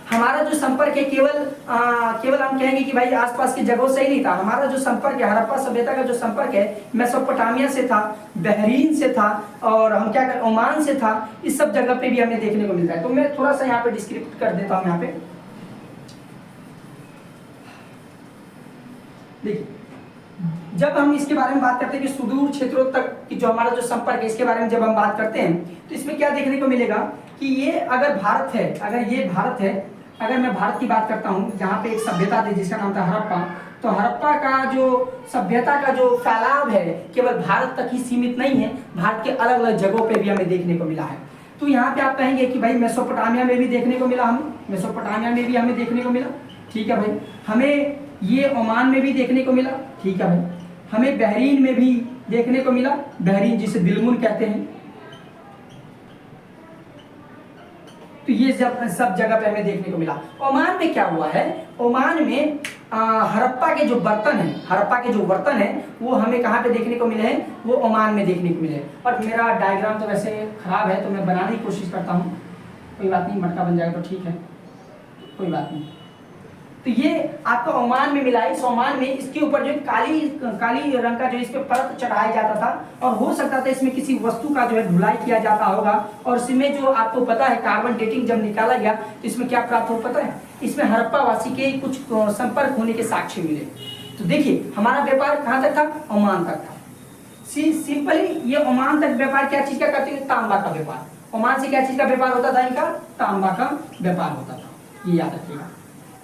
हमारा जो संपर्क है केवल हम कहेंगे कि भाई आसपास की जगहों से ही नहीं था। हमारा जो संपर्क है, हड़प्पा सभ्यता का जो संपर्क है, मेसोपोटामिया से था, बहरीन से था, और हम क्या कर ओमान से था। इस सब जगह पे भी हमें देखने को मिलता है। तो मैं थोड़ा सा यहाँ पे डिस्क्रिप्ट कर देता हूँ। यहाँ पे देखिए, जब हम इसके बारे में बात करते हैं कि सुदूर क्षेत्रों तक की जो हमारा जो संपर्क है, इसके बारे में जब हम बात करते हैं तो इसमें क्या देखने को मिलेगा कि ये अगर भारत है, अगर ये भारत है, अगर मैं भारत की बात करता हूँ, जहाँ पे एक सभ्यता थी जिसका नाम था हड़प्पा, तो हड़प्पा का जो सभ्यता का जो फैलाव है केवल भारत तक ही सीमित नहीं है, भारत के अलग अलग जगहों पे भी हमें देखने को मिला है। तो यहाँ पे आप कहेंगे कि भाई मेसोपोटामिया में भी देखने को मिला, हमें मेसोपोटामिया में भी हमें देखने को मिला। ठीक है भाई, हमें ये ओमान में भी देखने को मिला। ठीक है भाई, हमें बहरीन में भी देखने को मिला, बहरीन जिसे दिलमुन कहते हैं। तो ये सब जगह पे हमें देखने को मिला। ओमान में क्या हुआ है, ओमान में हड़प्पा के जो बर्तन है, हड़प्पा के जो बर्तन है वो हमें कहाँ पे देखने को मिले हैं, वो ओमान में देखने को मिले। और मेरा डायग्राम तो वैसे खराब है तो मैं बनाने की कोशिश करता हूँ, कोई बात नहीं, मटका बन जाएगा तो ठीक है, कोई बात नहीं। तो ये आपका ओमान में मिला है। इस ओमान में इसके ऊपर जो काली काली रंग का जो इस पे परत चढ़ाया जाता था, और हो सकता था इसमें किसी वस्तु का जो है ढुलाई किया जाता होगा, और इसमें जो आपको पता है कार्बन डेटिंग जब निकाला गया तो इसमें क्या प्राप्त हो पता है, इसमें हड़प्पा वासी के कुछ संपर्क होने के साक्ष्य मिले। तो देखिए हमारा व्यापार कहाँ तक था, ओमान तक था। सिंपली ये ओमान तक व्यापार क्या चीज का करते थे, तांबा का व्यापार। ओमान से क्या चीज का व्यापार होता था, इनका तांबा का व्यापार होता था, ये याद रखिएगा।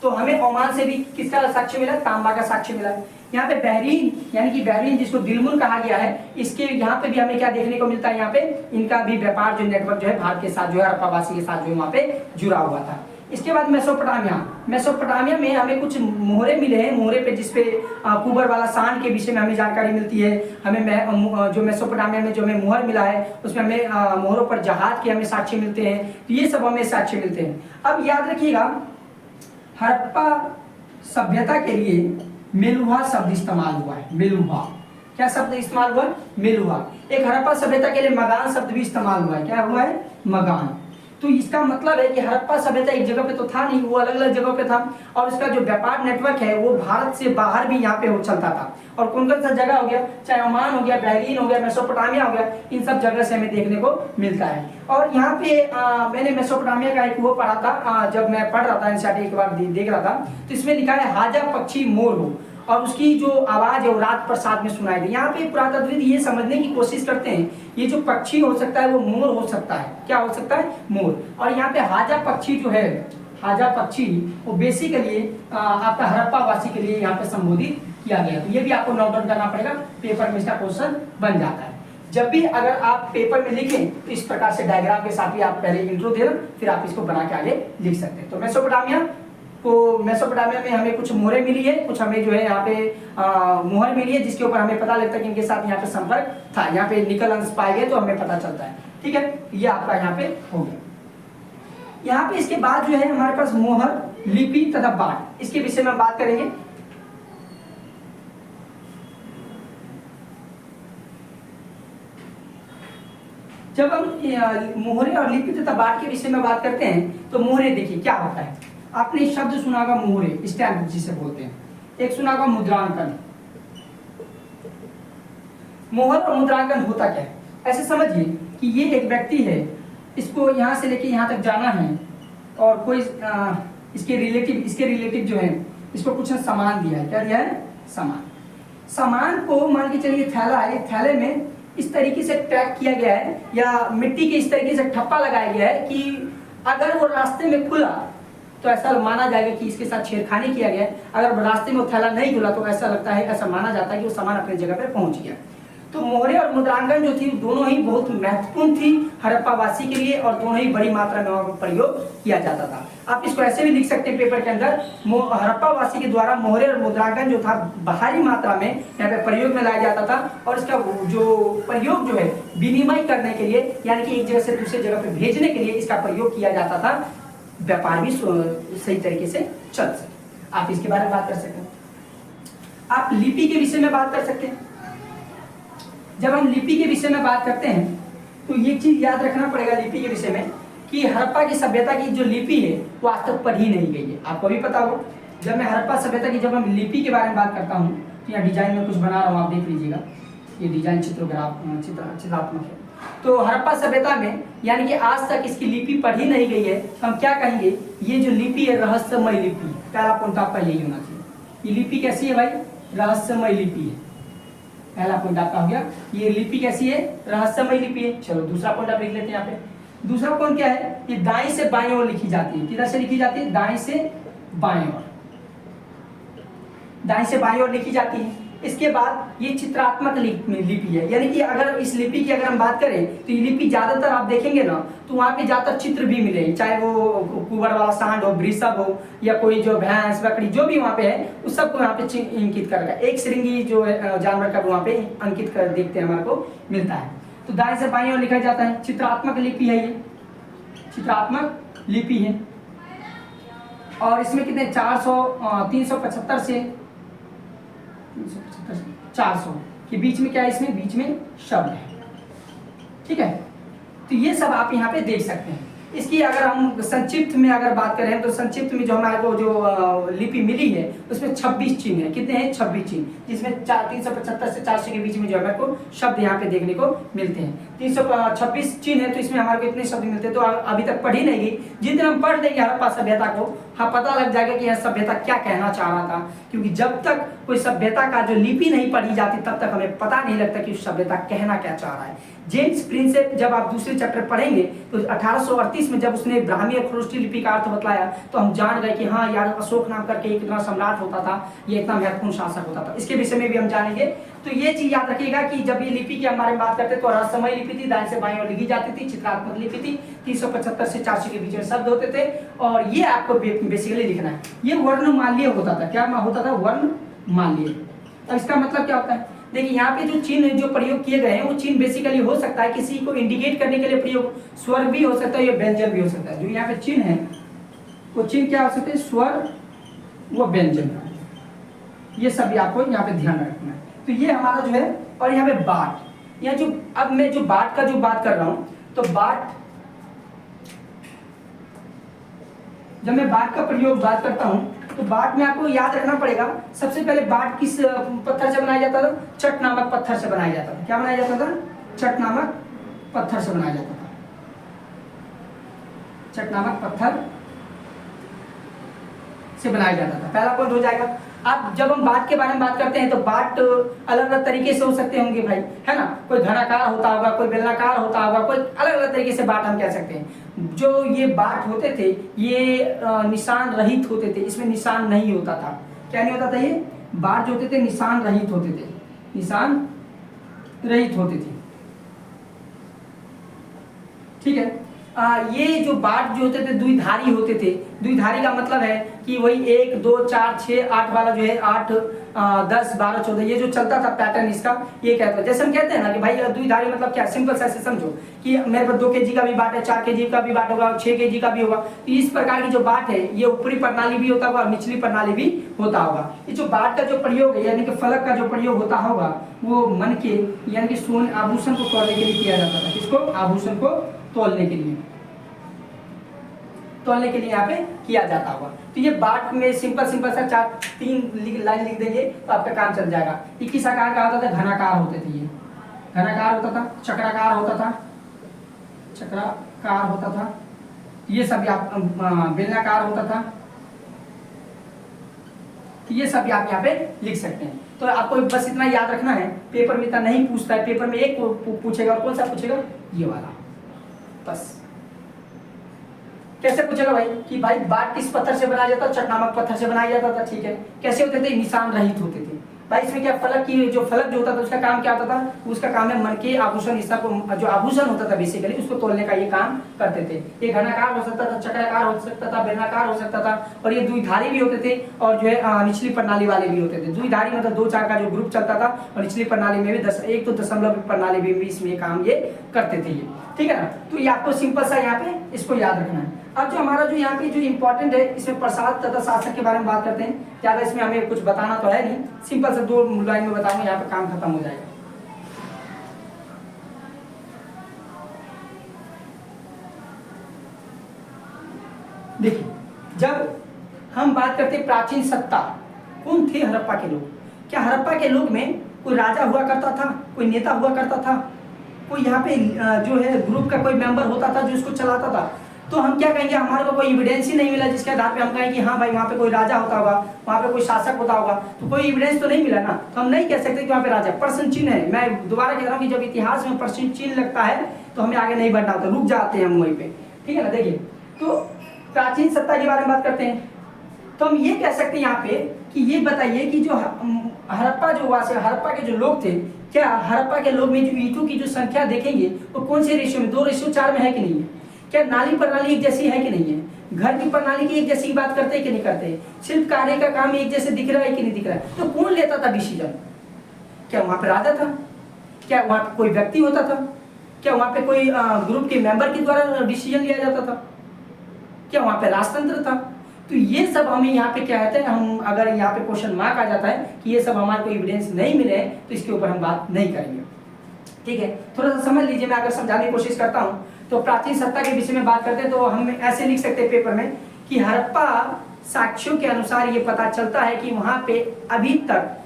तो हमें ओमान से भी किसका साक्ष्य मिला, तांबा का साक्ष्य मिला। यहाँ पे बहरीन यानी कि बहरीन जिसको दिलमुन कहा गया है, इसके यहाँ पे भी हमें क्या देखने को मिलता है, यहाँ पे इनका भी व्यापार जो नेटवर्क जो है भारत के साथ जो है हड़प्पावासी के साथ जो है वहाँ पे जुड़ा हुआ था। इसके बाद मेसोपोटामिया में हमें कुछ मोहरे मिले हैं, मोहरे पे जिसपे कुबर वाला सांड के विषय में हमें जानकारी मिलती है। हमें जो मेसोपोटामिया में जो हमें मोहर मिला है उसमें हमें मोहरों पर जहाज के हमें साक्ष्य मिलते हैं। तो ये सब हमें साक्ष्य मिलते हैं। अब याद रखिएगा हड़प्पा सभ्यता के लिए मेलुहा शब्द इस्तेमाल हुआ है। मेलुहा क्या शब्द इस्तेमाल हुआ है, मेलुहा। एक हड़प्पा सभ्यता के लिए मगान शब्द भी इस्तेमाल हुआ है। क्या हुआ है, मगान। तो इसका मतलब है कि हड़प्पा सभ्यता एक जगह पे तो था नहीं, वो अलग अलग जगह पे था, और इसका जो व्यापार नेटवर्क है वो भारत से बाहर भी यहाँ पे हो चलता था। और कौन कौन सा जगह हो गया, चाहे ओमान हो गया, बहरीन हो गया, मेसोपोटामिया हो गया, इन सब जगह से हमें देखने को मिलता है। और यहाँ पे मैंने मेसोपोटामिया का एक वो पढ़ा था, जब मैं पढ़ रहा था एनसीईआरटी एक बार देख रहा था, तो इसमें लिखा है हाजा पक्षी मोर हो, और उसकी जो आवाज है वो रात प्रसाद में सुनाई दी। यहाँ पे पुरातत्वविद ये समझने की कोशिश करते हैं ये जो पक्षी हो सकता है वो मोर हो सकता है। क्या हो सकता है, मोर। और यहाँ पे हाजा पक्षी जो है, हाजा पक्षी वो बेसिकली आपका हड़प्पा वासी के लिए यहाँ पे संबोधित किया गया। तो ये भी आपको नोट डाउन करना पड़ेगा, पेपर में इसका क्वेश्चन बन जाता है। जब भी अगर आप पेपर में लिखें तो इस प्रकार से डायग्राम के साथ ही आप पहले इंट्रो दे रहे, फिर आप इसको बना के आगे लिख सकते हैं। तो मेसोपोटामिया में हमें कुछ मोहरे मिली है, कुछ हमें जो है यहाँ पे मोहर मिली है, जिसके ऊपर हमें पता लगता है कि इनके साथ यहाँ पे संपर्क था। यहाँ पे निकल अंश पाए गए तो हमें पता चलता है। ठीक है, ये आपका यहाँ पे हो गया। यहाँ पे इसके बाद जो है हमारे पास मोहर, लिपि तथा बाण, इसके विषय में बात करेंगे। जब हम मोहरे और लिपि तथा बाण के विषय में बात करते हैं तो मोहरे देखिए क्या होता है। आपने शब्द सुना होगा मोहरे, स्टैम्प जिसे बोलते हैं। एक सुना होगा मुद्रांकन। मोहर और मुद्रांकन होता क्या है, ऐसे समझिए कि ये एक व्यक्ति है, इसको यहाँ से लेके यहाँ तक जाना है, और कोई इसके रिलेटिव जो है इसको कुछ सामान दिया है। क्या दिया है, सामान को मान के चलिए थैला है, थैले में इस तरीके से पैक किया गया है या मिट्टी के इस तरीके से ठप्पा लगाया गया है कि अगर वो रास्ते में खुला तो ऐसा माना जाएगा कि इसके साथ छेड़खानी किया गया है। अगर रास्ते में वो थैला नहीं खुला तो ऐसा लगता है, ऐसा माना जाता है कि वो सामान अपनी जगह पर पहुंच गया। तो मोहरे और मुद्रांकन जो थी दोनों ही बहुत महत्वपूर्ण थी हड़प्पा वासी के लिए, और दोनों ही बड़ी मात्रा में वहां पर प्रयोग किया जाता था। आप इसको ऐसे भी लिख सकते हैं पेपर के अंदर, हड़प्पा वासी के द्वारा मोहरे और मुद्रांकन जो था भारी मात्रा में यहाँ पे प्रयोग में लाया जाता था, और इसका जो प्रयोग जो है विनिमय करने के लिए, यानी कि एक जगह से दूसरे जगह पे भेजने के लिए इसका प्रयोग किया जाता था। व्यापार भी सही तरीके से चल सके। आप इसके बारे में बात कर सकते हैं। आप लिपि के विषय में बात कर सकते हैं। जब हम लिपि के विषय में बात करते हैं तो ये चीज याद रखना पड़ेगा लिपि के विषय में कि हड़प्पा की सभ्यता की जो लिपि है वो आज तक पढ़ी नहीं गई है। आपको भी पता हो, जब मैं हड़प्पा सभ्यता की जब हम लिपि के बारे में बात करता हूँ तो यहाँ डिजाइन में कुछ बना रहा हूँ, आप देख लीजिएगा। ये डिजाइन चित्रात्मक है। तो हड़प्पा सभ्यता में यानी कि आज तक इसकी लिपि पढ़ी नहीं गई है, तो हम क्या कहेंगे, ये जो लिपि है रहस्यमय लिपि। पहला पॉइंट आपका यही होना चाहिए। ये लिपि कैसी है भाई, रहस्यमय लिपि है। पहला पॉइंट आपका हो गया, ये लिपि कैसी है, रहस्यमय लिपि है। चलो दूसरा पॉइंट आप लिख लेते हैं यहाँ पे। दूसरा पॉइंट क्या है, ये दाएं से बाएं ओर लिखी जाती है। किधर से लिखी जाती है, दाएं से बाएं ओर, दाएं से बाएं ओर लिखी जाती है। इसके बाद ये चित्रात्मक लिपि है, यानी कि अगर इस लिपि की अगर हम बात करें तो ये लिपि ज्यादातर आप देखेंगे ना तो वहाँ पे ज्यादातर चित्र भी मिले, चाहे वो कुबर वाला सांड हो, वृषभ हो, या कोई जो भैंस बकरी जो भी वहाँ पे है उस सबको यहाँ पे इंकित करेगा। एक श्रृंगी जो जानवर का वहाँ पे अंकित कर देखते हैं हमारे को मिलता है। तो दाएं से बाएं ओर लिखा जाता है। चित्रात्मक लिपि है, ये चित्रात्मक लिपि है। और इसमें कितने 375 से 400 के बीच में क्या है, इसमें बीच में शब्द है। ठीक है, तो ये सब आप यहाँ पे देख सकते हैं। इसकी अगर हम संक्षिप्त में अगर बात करें तो संक्षिप्त में जो हमारे को जो लिपि मिली है उसमें 26 चिन्ह है। कितने हैं? 26 चिन्ह, जिसमें 375 से 400 के बीच में जो हमारे को शब्द यहाँ पे देखने को मिलते हैं। 326 चिन्ह है तो इसमें हमारे को इतने शब्द मिलते हैं। तो अभी तक पढ़ी नहीं गई, जिस दिन हम पढ़ देंगे हड़प्पा सभ्यता को, हाँ पता लग जाएगा कि यह सभ्यता क्या कहना चाह रहा था। क्योंकि जब तक कोई सभ्यता का जो लिपि नहीं पढ़ी जाती तब तक हमें पता नहीं लगता कि उस सभ्यता कहना क्या चाह रहा है। जेम्स प्रिंसेप जब आप दूसरे चैप्टर पढ़ेंगे तो 1838 में जब उसने ब्राह्मी और खरोष्टी लिपि का अर्थ बतलाया तो हम जान गए कि हाँ यार, अशोक नाम करके एक इतना सम्राट होता था, ये इतना महत्वपूर्ण शासक होता था। इसके विषय में भी हम जानेंगे। तो ये चीज याद रखिएगा कि जब ये लिपि की हमारे बात करते तो रहस्यमय लिपि थी, दाएं से बाएं ओर लिखी जाती थी, चित्रात्मक लिपि थी, 375 से 400 के बीच में शब्द होते थे। और ये आपको बेसिकली लिखना है। ये वर्णमाल्य होता था। क्या होता था? वर्णमाल्य। अब इसका मतलब क्या होता है? देखिए यहाँ पे जो चिन्ह जो प्रयोग किए गए हैं वो चिन्ह बेसिकली हो सकता है किसी को इंडिकेट करने के लिए प्रयोग, स्वर भी हो सकता है या व्यंजन भी हो सकता है। जो यहाँ पे चिन्ह है वो चिन्ह क्या हो सकते हैं? स्वर व व्यंजन। ये सभी आपको यहाँ पे ध्यान रखना है। तो ये हमारा जो है, और यहाँ पे बाट, यहाँ जो अब मैं जो बाट का जो बात कर रहा हूँ तो बाट, जब मैं बाट का प्रयोग बात करता हूँ तो बाट में आपको याद रखना पड़ेगा। सबसे पहले बाट किस पत्थर से बनाया जाता था? चट नामक पत्थर से बनाया जाता था। क्या बनाया जाता था? चट नामक पत्थर से बनाया जाता था। चट नामक पत्थर से बनाया जाता था। पहला पॉइंट हो जाएगा। अब जब हम बाट के बारे में बात करते हैं तो बाट अलग अलग तरीके से हो सकते होंगे भाई, है ना। कोई घनाकार होता होगा, कोई बेलनाकार होता होगा, कोई अलग अलग तरीके से बाट हम कह सकते हैं। जो ये बाट होते थे ये निशान रहित होते थे, इसमें निशान नहीं होता था। क्या नहीं होता था? ये बाट जो होते थे निशान रहित होते थे, निशान रहित होते थे। ठीक है। ये जो बाट जो होते थे द्विधारी होते थे। द्विधारी का मतलब है कि वही 1 2 4 6 8 वाला जो है 8 10 12 14 ये जो चलता था पैटर्न इसका, ये कहता है। जैसे हम कहते हैं ना कि भाई द्विधारी मतलब क्या, सिंपल से ऐसे समझो कि मेरे पास 2 kg का भी बाट है, 4 kg का भी बाट होगा, 6 kg का भी होगा। तो इस प्रकार की जो बाट है ये ऊपरी प्रणाली भी होता होगा और निचली प्रणाली भी होता होगा। ये जो बाट का जो प्रयोग है यानी कि फलक का जो प्रयोग होता होगा वो मन के यानी कि सोने आभूषण को तोड़ने के लिए किया जाता था। किसको? आभूषण को तोलने के लिए, तोलने के लिए यहाँ पे किया जाता होगा। तो ये बाट में सिंपल सा 3 लाइन लिख देंगे तो आपका काम चल जाएगा। ये किस आकार का होता था? घनाकार होते थे। ये घनाकार होता था, चक्राकार होता था, चक्राकार होता था। ये सभी आप बेलनाकार होता था। ये सभी आप यहाँ पे लिख सकते हैं। तो आपको बस इतना याद रखना है। पेपर में इतना नहीं पूछता है, पेपर में एक पूछेगा। और कौन सा पूछेगा? ये वाला। बस कैसे पूछेगा भाई कि भाई बाट किस पत्थर से बनाया जाता? चट नामक पत्थर से बनाया जाता था। ठीक है। कैसे होते थे? निशान रहित होते थे। भाई इसमें क्या फलक की जो फलक जो होता था उसका काम क्या होता था? उसका काम है मन के आभूषण हिस्सा को, जो आभूषण होता था बेसिकली उसको तोलने का ये काम करते थे। ये घनाकार हो सकता था, चक्राकार हो सकता था, बेलनाकार हो सकता था, और ये द्विधारी भी होते थे और जो है निचली प्रणाली वाले भी होते थे। द्विधारी मतलब 2 4 का जो ग्रुप चलता था और निचली प्रणाली में भी 1 तो दशमलव प्रणाली में भी इसमें काम ये करते थे ये। ठीक है ना। तो ये आपको सिंपल सा यहाँ पे इसको याद रखना है। अब जो हमारा जो यहाँ पे जो इम्पोर्टेंट है इसमें प्रसाद तथा शासक के बारे में बात करते हैं। ज्यादा इसमें हमें कुछ बताना तो है नहीं, सिंपल से 2 लाइन में बताऊंगा, यहाँ पे काम खत्म हो जाएगा। देखिए जब हम बात करते हैं प्राचीन सत्ता, कौन थे हड़प्पा के लोग? क्या हड़प्पा के लोग में कोई राजा हुआ करता था, कोई नेता हुआ करता था, कोई यहाँ पे जो है ग्रुप का कोई मेंबर होता था जो इसको चलाता था? तो हम क्या कहेंगे? हमारे को कोई एविडेंस ही नहीं मिला जिसके आधार पे हम कहें कि हाँ भाई वहाँ पे कोई राजा होता होगा, वहाँ पे कोई शासक होता होगा। तो कोई एविडेंस तो नहीं मिला ना, तो हम नहीं कह सकते कि वहाँ पे राजा। प्रश्न चिन्ह है। मैं दोबारा कह रहा हूँ कि जब इतिहास में प्रश्न चिन्ह लगता है तो हमें आगे नहीं बढ़ना होता, रुक जाते हैं हम वहीं पे। ठीक है ना। देखिए तो प्राचीन सत्ता के बारे में बात करते हैं तो हम ये कह सकते हैं यहाँ पे कि ये बताइए कि जो हड़प्पा जो वासी, हड़प्पा के जो लोग थे, क्या हड़प्पा के लोग में जो ईंटों की जो संख्या देखेंगे वो कौन से रेशियो में? 2:4 में है कि नहीं है? क्या नाली प्रणाली एक जैसी है कि नहीं है? घर की प्रणाली की एक जैसी बात करते हैं कि नहीं करते? शिल्पकारी का काम एक जैसे दिख रहा है कि नहीं दिख रहा है? तो कौन लेता था डिसीजन? क्या वहां पे राजा था? क्या वहां पे कोई व्यक्ति होता था? क्या वहां पे कोई ग्रुप के मेंबर के द्वारा डिसीजन लिया जाता था? क्या वहां पे राजतंत्र था? तो ये सब हमें यहाँ पे क्या कहते हैं, हम अगर यहाँ पे क्वेश्चन मार्क आ जाता है कि ये सब हमारे को एविडेंस नहीं मिले तो इसके ऊपर हम बात नहीं करेंगे। ठीक है, थोड़ा सा समझ लीजिए, मैं अगर समझाने की कोशिश करता हूँ तो प्राचीन सत्ता के विषय में बात करते हैं तो हम ऐसे लिख सकते हैं पेपर में कि हड़प्पा साक्ष्यों के अनुसार ये पता चलता है कि वहां पे अभी तक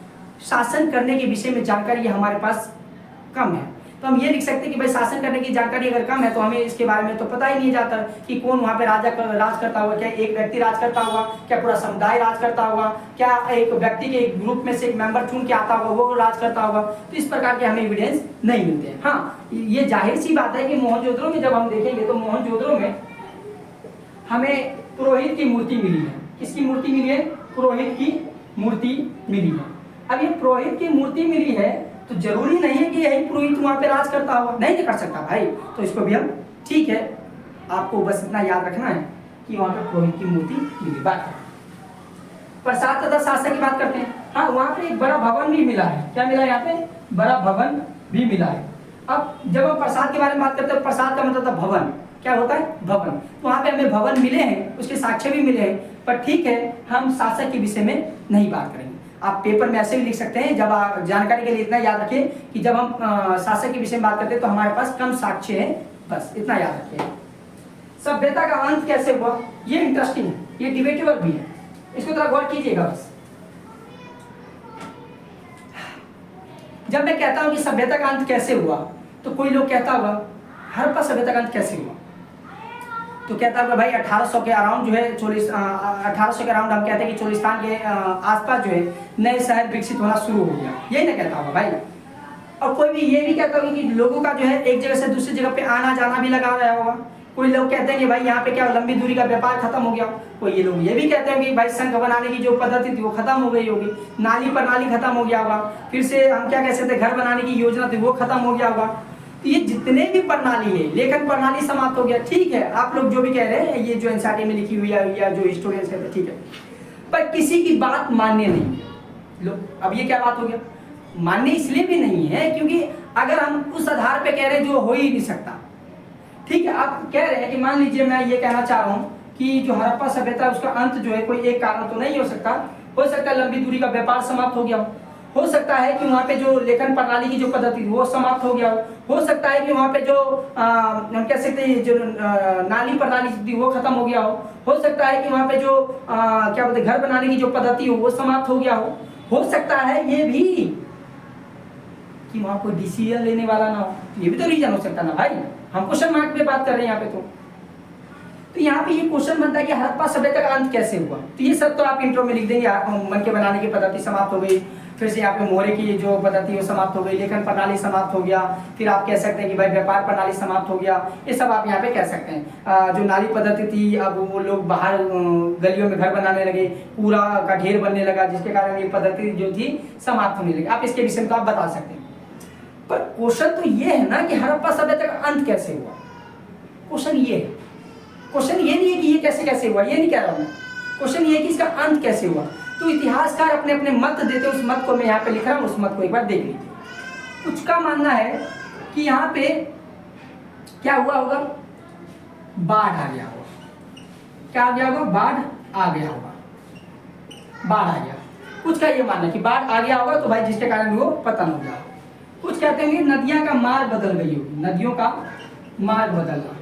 शासन करने के विषय में जानकारी हमारे पास कम है। तो हम ये लिख सकते हैं कि भाई शासन करने की जानकारी अगर कम है तो हमें इसके बारे में तो पता ही नहीं जाता कि कौन वहाँ पे राज करता होगा, क्या एक व्यक्ति राज करता होगा, क्या पूरा समुदाय राज करता होगा, क्या एक व्यक्ति के एक ग्रुप में से एक मेंबर चुन के आता होगा वो राज करता होगा। तो इस प्रकार के हमें एविडेंस नहीं मिलते हैं। हाँ, ये जाहिर सी बात है कि मोहनजोदड़ो में जब हम देखेंगे तो मोहनजोदड़ो में हमें पुरोहित की मूर्ति मिली है। किसकी मूर्ति मिली है? पुरोहित की मूर्ति मिली है। अब ये पुरोहित की मूर्ति मिली है तो जरूरी नहीं है कि यही पुरोहित वहां पे राज करता होगा, नहीं कर सकता भाई। तो इसको भी हम ठीक है, आपको बस इतना याद रखना है कि वहां पे पुरोहित की मूर्ति मिली। बात प्रसाद तथा शासक की बात करते हैं। हाँ, वहां पे एक बड़ा भवन भी मिला है। क्या मिला है? यहाँ पे बड़ा भवन भी मिला है। अब जब हम प्रसाद के बारे में बात करते हैं, प्रसाद का मतलब था भवन। क्या होता है? भवन। तो वहां पे हमें भवन मिले हैं, उसके साक्ष्य भी मिले हैं, पर ठीक है, हम शासक के विषय में नहीं बात करेंगे। आप पेपर में ऐसे भी लिख सकते हैं, जब आप जानकारी के लिए इतना याद रखें कि जब हम शासक के विषय में बात करते हैं तो हमारे पास कम साक्ष्य है, बस इतना याद रखें। सभ्यता का अंत कैसे हुआ, ये इंटरेस्टिंग है, ये डिबेटेबल भी है, इसको थोड़ा गौर कीजिएगा। बस जब मैं कहता हूं कि सभ्यता का अंत कैसे हुआ तो कोई लोग कहता होगा हड़प्पा सभ्यता का अंत कैसे हुआ, तो कहता है भाई 1800 के अराउंड जो है 1800 के अराउंड हम कहते हैं कि चोलिस्तान के आसपास जो है नए शहर विकसित होना शुरू हो गया, यही ना कहता होगा भाई। और कोई भी ये भी कहता होगा कि लोगों का जो है एक जगह से दूसरी जगह पे आना जाना भी लगा रहा होगा। कोई लोग कहते हैं कि भाई यहाँ पे क्या लंबी दूरी का व्यापार खत्म हो गया। कोई ये लोग ये भी कहते हैं कि भाई संघ बनाने की जो पद्धति थी वो खत्म हो गई होगी, नाली प्रणाली खत्म हो गया होगा, फिर से हम क्या कह सकते हैं घर बनाने की योजना थी वो खत्म हो गया होगा। ये जितने भी प्रणाली है, लेखन प्रणाली समाप्त हो गया, ठीक है, आप लोग जो भी कह रहे हैं ये जो एनसीईआरटी में लिखी हुई है या जो हिस्टोरियंस कहते हैं, ठीक है, पर किसी की बात मान्य नहीं है। लो, अब ये क्या बात हो गया? मान्य इसलिए भी नहीं है क्योंकि अगर हम उस आधार पे कह रहे हैं जो हो ही नहीं सकता। ठीक है, आप कह रहे हैं कि मान लीजिए मैं ये कहना चाह रहा हूँ कि जो हड़प्पा सभ्यता उसका अंत जो है कोई एक कारण तो नहीं हो सकता है लंबी दूरी का व्यापार समाप्त हो गया हो सकता है कि वहाँ पे जो लेखन प्रणाली की जो पद्धति थी वो समाप्त हो गया हो सकता है कि वहाँ पे जो हम कह सकते हैं जो नाली प्रणाली थी वो खत्म हो गया हो सकता है कि वहाँ पे जो क्या बोलते घर बनाने की जो पद्धति हो वो समाप्त हो गया हो सकता है ये भी कि वहाँ कोई डिसीजन लेने वाला ना हो, ये भी तो रीजन हो सकता ना भाई। हम क्वेश्चन मार्क पे बात कर रहे हैं यहाँ पे। तो यहाँ पे ये क्वेश्चन बनता है कि हड़प्पा सभ्यता का अंत कैसे हुआ। तो ये सब तो आप इंट्रो में लिख देंगे, मन के बनाने की पद्धति समाप्त हो गई, फिर से यहाँ पे मोहरे की जो पद्धति वो समाप्त हो गई, लेखन प्रणाली समाप्त हो गया, फिर आप कह सकते हैं कि भाई व्यापार प्रणाली समाप्त हो गया, ये सब आप यहाँ पे कह सकते हैं। जो नाली पद्धति थी अब वो लोग बाहर गलियों में घर बनाने लगे, पूरा का ढेर बनने लगा, जिसके कारण ये पद्धति जो थी समाप्त होने लगी। आप इसके विषय में तो आप बता सकते हैं, पर क्वेश्चन तो ये है ना कि हड़प्पा सभ्यता का अंत कैसे हुआ। क्वेश्चन ये है, क्वेश्चन ये नहीं है कि ये कैसे कैसे हुआ, ये नहीं कह रहा हूं मैं, क्वेश्चन ये है कि इसका अंत कैसे हुआ। तो इतिहासकार अपने अपने मत देते हैं, उस मत को मैं यहाँ पे लिख रहा हूँ, उस मत को एक बार देख लीजिए। कुछ का मानना है कि यहाँ पे क्या हुआ होगा, बाढ़ आ गया होगा। क्या आ गया होगा? बाढ़ आ गया होगा, बाढ़ आ गया। कुछ का ये मानना है कि बाढ़ आ गया होगा तो भाई जिसके कारण वो पतन हो गया। कुछ कहते हैं नदियां का मार्ग बदल गई होगी, नदियों का मार्ग बदलना,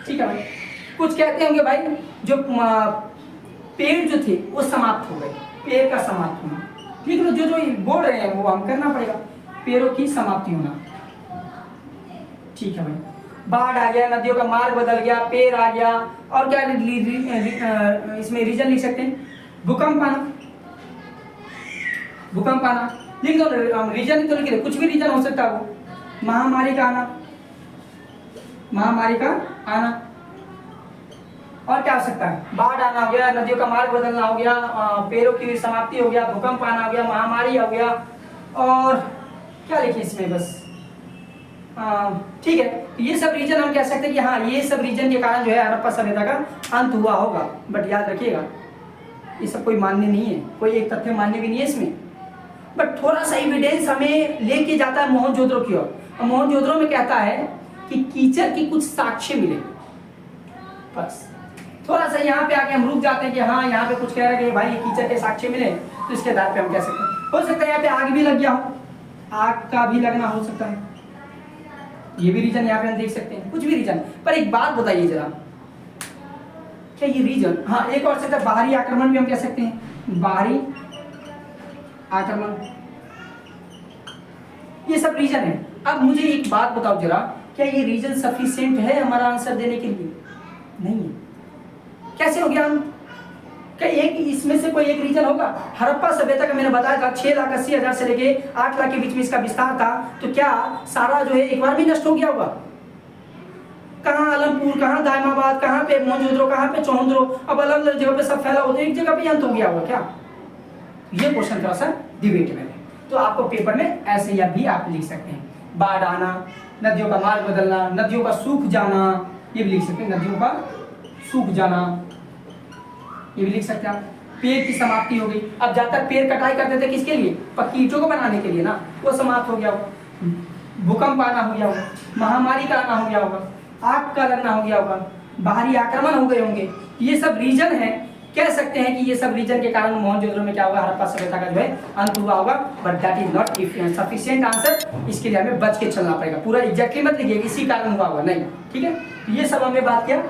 ठीक है भाई। कुछ कहते होंगे भाई जो पेड़ जो थे वो समाप्त हो गए, पेड़ का समाप्त होना, ठीक है। जो जो बोल रहे हैं वो हम करना पड़ेगा, पेड़ों की समाप्ति होना, ठीक है भाई। बाढ़ आ गया, नदियों का मार्ग बदल गया, पेड़ आ गया, और क्या इसमें रीजन लिख सकते हैं? भूकंप आना, भूकंप आना लिख दो, रीजन तो लिख दो, कुछ भी रीजन हो सकता है वो। महामारी का आना, महामारी का आना, और क्या हो सकता है? बाढ़ आना हो गया, नदियों का मार्ग बदलना हो गया, पेड़ों की समाप्ति हो गया, भूकंप आना हो गया, महामारी हो गया, और क्या लिखे इसमें? बस ठीक है। ये सब रीजन हम कह सकते हैं कि हाँ ये सब रीजन के कारण जो है हड़प्पा सभ्यता का अंत हुआ होगा। बट याद रखिएगा ये सब कोई मान्य नहीं है, कोई एक तथ्य मान्य भी नहीं है इसमें, बट थोड़ा सा एविडेंस हमें लेके जाता है मोहनजोदड़ो की ओर। मोहनजोदड़ो में कहता है कि कीचड़ की कुछ साक्ष्य मिले, बस थोड़ा सा यहाँ पे आके हम रुक जाते हैं कि हाँ यहाँ पे कुछ कह रहे हैं कि भाई कीचड़ के साक्ष्य मिले, तो इसके आधार पे हम कह सकते हैं। हो सकता है यहाँ पे आग भी लग गया हो, आग का भी लगना हो सकता है, ये भी रीजन यहाँ पे हम देख सकते हैं, कुछ भी रीजन। पर एक बात बताइए जरा, क्या ये रीजन, हाँ एक और सकता है बाहरी आक्रमण भी हम कह सकते हैं, बाहरी आक्रमण, ये सब रीजन है। अब मुझे एक बात बताओ जरा, क्या ये रीजन सफिशिएंट है हमारा आंसर देने के लिए? नहीं है। कैसे हो गया हम, क्या एक इसमें से कोई एक रीजन होगा? हड़प्पा सभ्यता का मैंने बताया था 6,80,000 से लेके 8 लाख के बीच में इसका विस्तार था, तो क्या सारा जो है एक बार भी नष्ट हो गया होगा? कहाँ आलमपुर, कहाँ दायमाबाद, कहाँ पे मोहनजोदड़ो, कहाँ पे चौहंदरो, अब अलग अलग जगह पे सब फैला होता है, एक जगह पे अंत हो गया होगा क्या? ये क्वेश्चन थोड़ा सा डिबेटेबल है, तो आपको पेपर में ऐसे या भी आप लिख सकते हैं। बाढ़ आना, नदियों का मार्ग बदलना, नदियों का सूख जाना, ये भी लिख सकते हैं, नदियों का सूख जाना, ये भी लिख सकते हैं आप। पेड़ की समाप्ति हो गई, अब जब तक पेड़ कटाई करते थे किसके लिए? पक्की ईंटों को बनाने के लिए ना, वो समाप्त हो गया होगा। भूकंप आना हो गया होगा, महामारी का आना हो गया होगा, आग का लगना हो गया होगा, बाहरी आक्रमण हो गए होंगे, ये सब रीजन है। कह सकते हैं कि ये सब रीजन के कारण मोहनजोदड़ो में क्या होगा, हड़प्पा सभ्यता का जो है अंत हुआ होगा, but that is not sufficient answer. इसके लिए हमें बच के चलना पड़ेगा, पूरा एग्जैक्टली मत लिखिए इसी कारण हुआ होगा, नहीं, ठीक है। ये सब हमने बात किया।